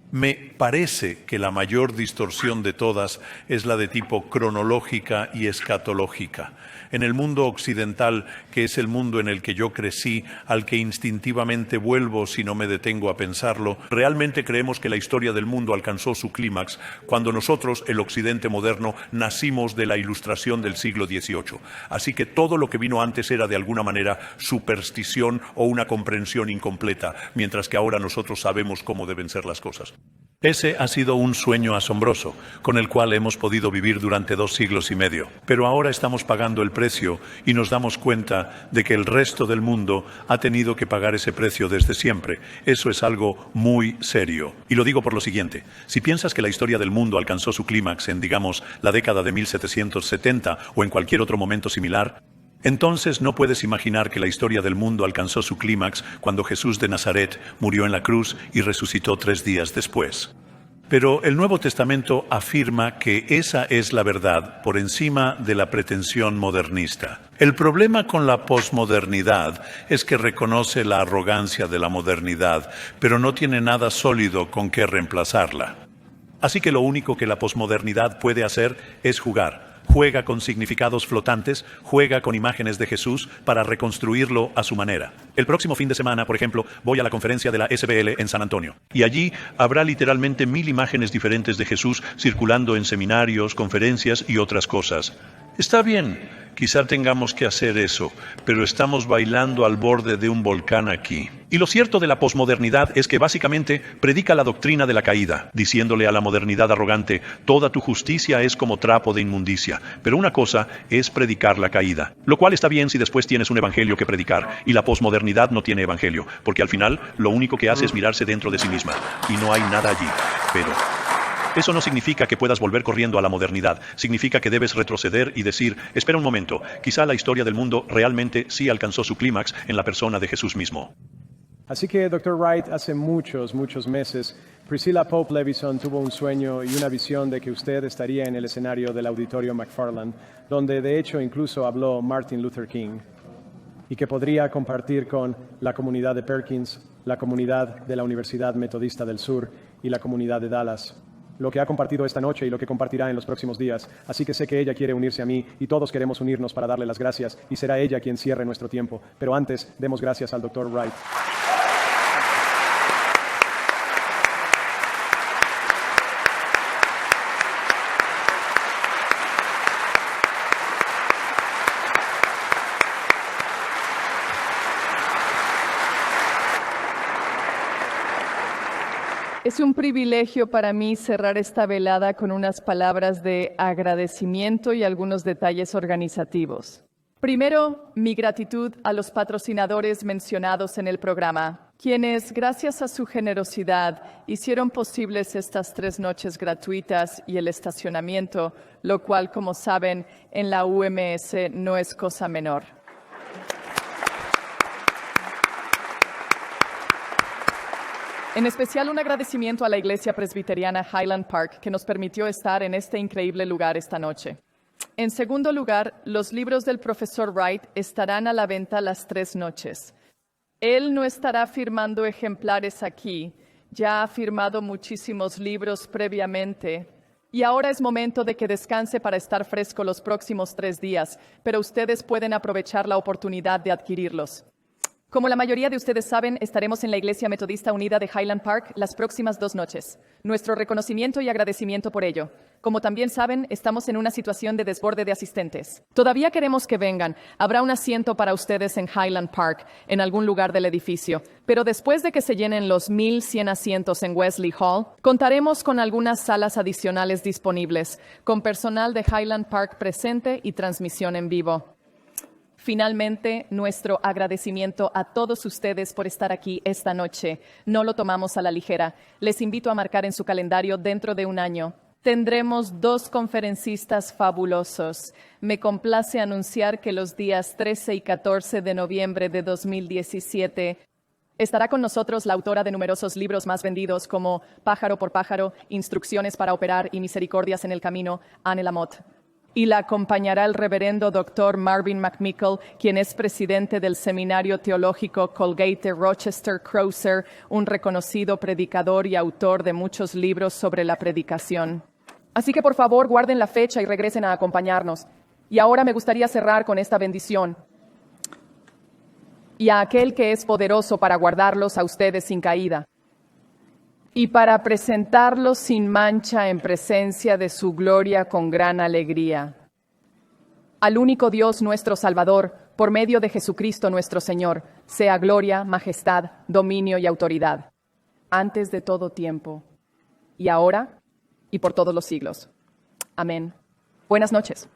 Me parece que la mayor distorsión de todas es la de tipo cronológica y escatológica. En el mundo occidental, que es el mundo en el que yo crecí, al que instintivamente vuelvo si no me detengo a pensarlo, realmente creemos que la historia del mundo alcanzó su clímax cuando nosotros, el occidente moderno, nacimos de la ilustración del siglo XVIII. Así que todo lo que vino antes era de alguna manera superstición o una comprensión incompleta, mientras que ahora nosotros sabemos cómo deben ser las cosas. Ese ha sido un sueño asombroso, con el cual hemos podido vivir durante 2 siglos y medio. Pero ahora estamos pagando el precio y nos damos cuenta de que el resto del mundo ha tenido que pagar ese precio desde siempre. Eso es algo muy serio. Y lo digo por lo siguiente. Si piensas que la historia del mundo alcanzó su clímax en, digamos, la década de 1770 o en cualquier otro momento similar, entonces no puedes imaginar que la historia del mundo alcanzó su clímax cuando Jesús de Nazaret murió en la cruz y resucitó 3 días después. Pero el Nuevo Testamento afirma que esa es la verdad por encima de la pretensión modernista. El problema con la posmodernidad es que reconoce la arrogancia de la modernidad, pero no tiene nada sólido con qué reemplazarla. Así que lo único que la posmodernidad puede hacer es jugar. Juega con significados flotantes, juega con imágenes de Jesús para reconstruirlo a su manera. El próximo fin de semana, por ejemplo, voy a la conferencia de la SBL en San Antonio. Y allí habrá literalmente 1000 imágenes diferentes de Jesús circulando en seminarios, conferencias y otras cosas. Está bien, Quizá tengamos que hacer eso, pero estamos bailando al borde de un volcán aquí. Y lo cierto de la posmodernidad es que básicamente predica la doctrina de la caída, diciéndole a la modernidad arrogante, toda tu justicia es como trapo de inmundicia. Pero una cosa es predicar la caída, lo cual está bien si después tienes un evangelio que predicar, y la posmodernidad no tiene evangelio, porque al final lo único que hace es mirarse dentro de sí misma, y no hay nada allí. Pero eso no significa que puedas volver corriendo a la modernidad. Significa que debes retroceder y decir, espera un momento, quizá la historia del mundo realmente sí alcanzó su clímax en la persona de Jesús mismo. Así que, Dr. Wright, hace muchos meses, Priscilla Pope Levison tuvo un sueño y una visión de que usted estaría en el escenario del Auditorio McFarland, donde de hecho incluso habló Martin Luther King, y que podría compartir con la comunidad de Perkins, la comunidad de la Universidad Metodista del Sur y la comunidad de Dallas. Lo que ha compartido esta noche y lo que compartirá en los próximos días. Así que sé que ella quiere unirse a mí y todos queremos unirnos para darle las gracias y será ella quien cierre nuestro tiempo. Pero antes, demos gracias al Dr. Wright. Es un privilegio para mí cerrar esta velada con unas palabras de agradecimiento y algunos detalles organizativos. Primero, mi gratitud a los patrocinadores mencionados en el programa, quienes, gracias a su generosidad, hicieron posibles estas 3 noches gratuitas y el estacionamiento, lo cual, como saben, en la UMS no es cosa menor. En especial un agradecimiento a la Iglesia Presbiteriana Highland Park, que nos permitió estar en este increíble lugar esta noche. En segundo lugar, los libros del profesor Wright estarán a la venta las 3 noches. Él no estará firmando ejemplares aquí, ya ha firmado muchísimos libros previamente, y ahora es momento de que descanse para estar fresco los próximos 3 días, pero ustedes pueden aprovechar la oportunidad de adquirirlos. Como la mayoría de ustedes saben, estaremos en la Iglesia Metodista Unida de Highland Park las próximas 2 noches. Nuestro reconocimiento y agradecimiento por ello. Como también saben, estamos en una situación de desborde de asistentes. Todavía queremos que vengan. Habrá un asiento para ustedes en Highland Park, en algún lugar del edificio. Pero después de que se llenen los 1,100 asientos en Wesley Hall, contaremos con algunas salas adicionales disponibles, con personal de Highland Park presente y transmisión en vivo. Finalmente, nuestro agradecimiento a todos ustedes por estar aquí esta noche. No lo tomamos a la ligera. Les invito a marcar en su calendario dentro de un año. Tendremos 2 conferencistas fabulosos. Me complace anunciar que los días 13 y 14 de noviembre de 2017 estará con nosotros la autora de numerosos libros más vendidos como Pájaro por Pájaro, Instrucciones para Operar y Misericordias en el Camino, Anne Lamott. Y la acompañará el reverendo Dr. Marvin McMichael, quien es presidente del Seminario Teológico Colgate Rochester Crozer, un reconocido predicador y autor de muchos libros sobre la predicación. Así que por favor guarden la fecha y regresen a acompañarnos. Y ahora me gustaría cerrar con esta bendición. Y a aquel que es poderoso para guardarlos a ustedes sin caída, y para presentarlos sin mancha en presencia de su gloria con gran alegría. Al único Dios nuestro Salvador, por medio de Jesucristo nuestro Señor, sea gloria, majestad, dominio y autoridad, antes de todo tiempo, y ahora, y por todos los siglos. Amén. Buenas noches.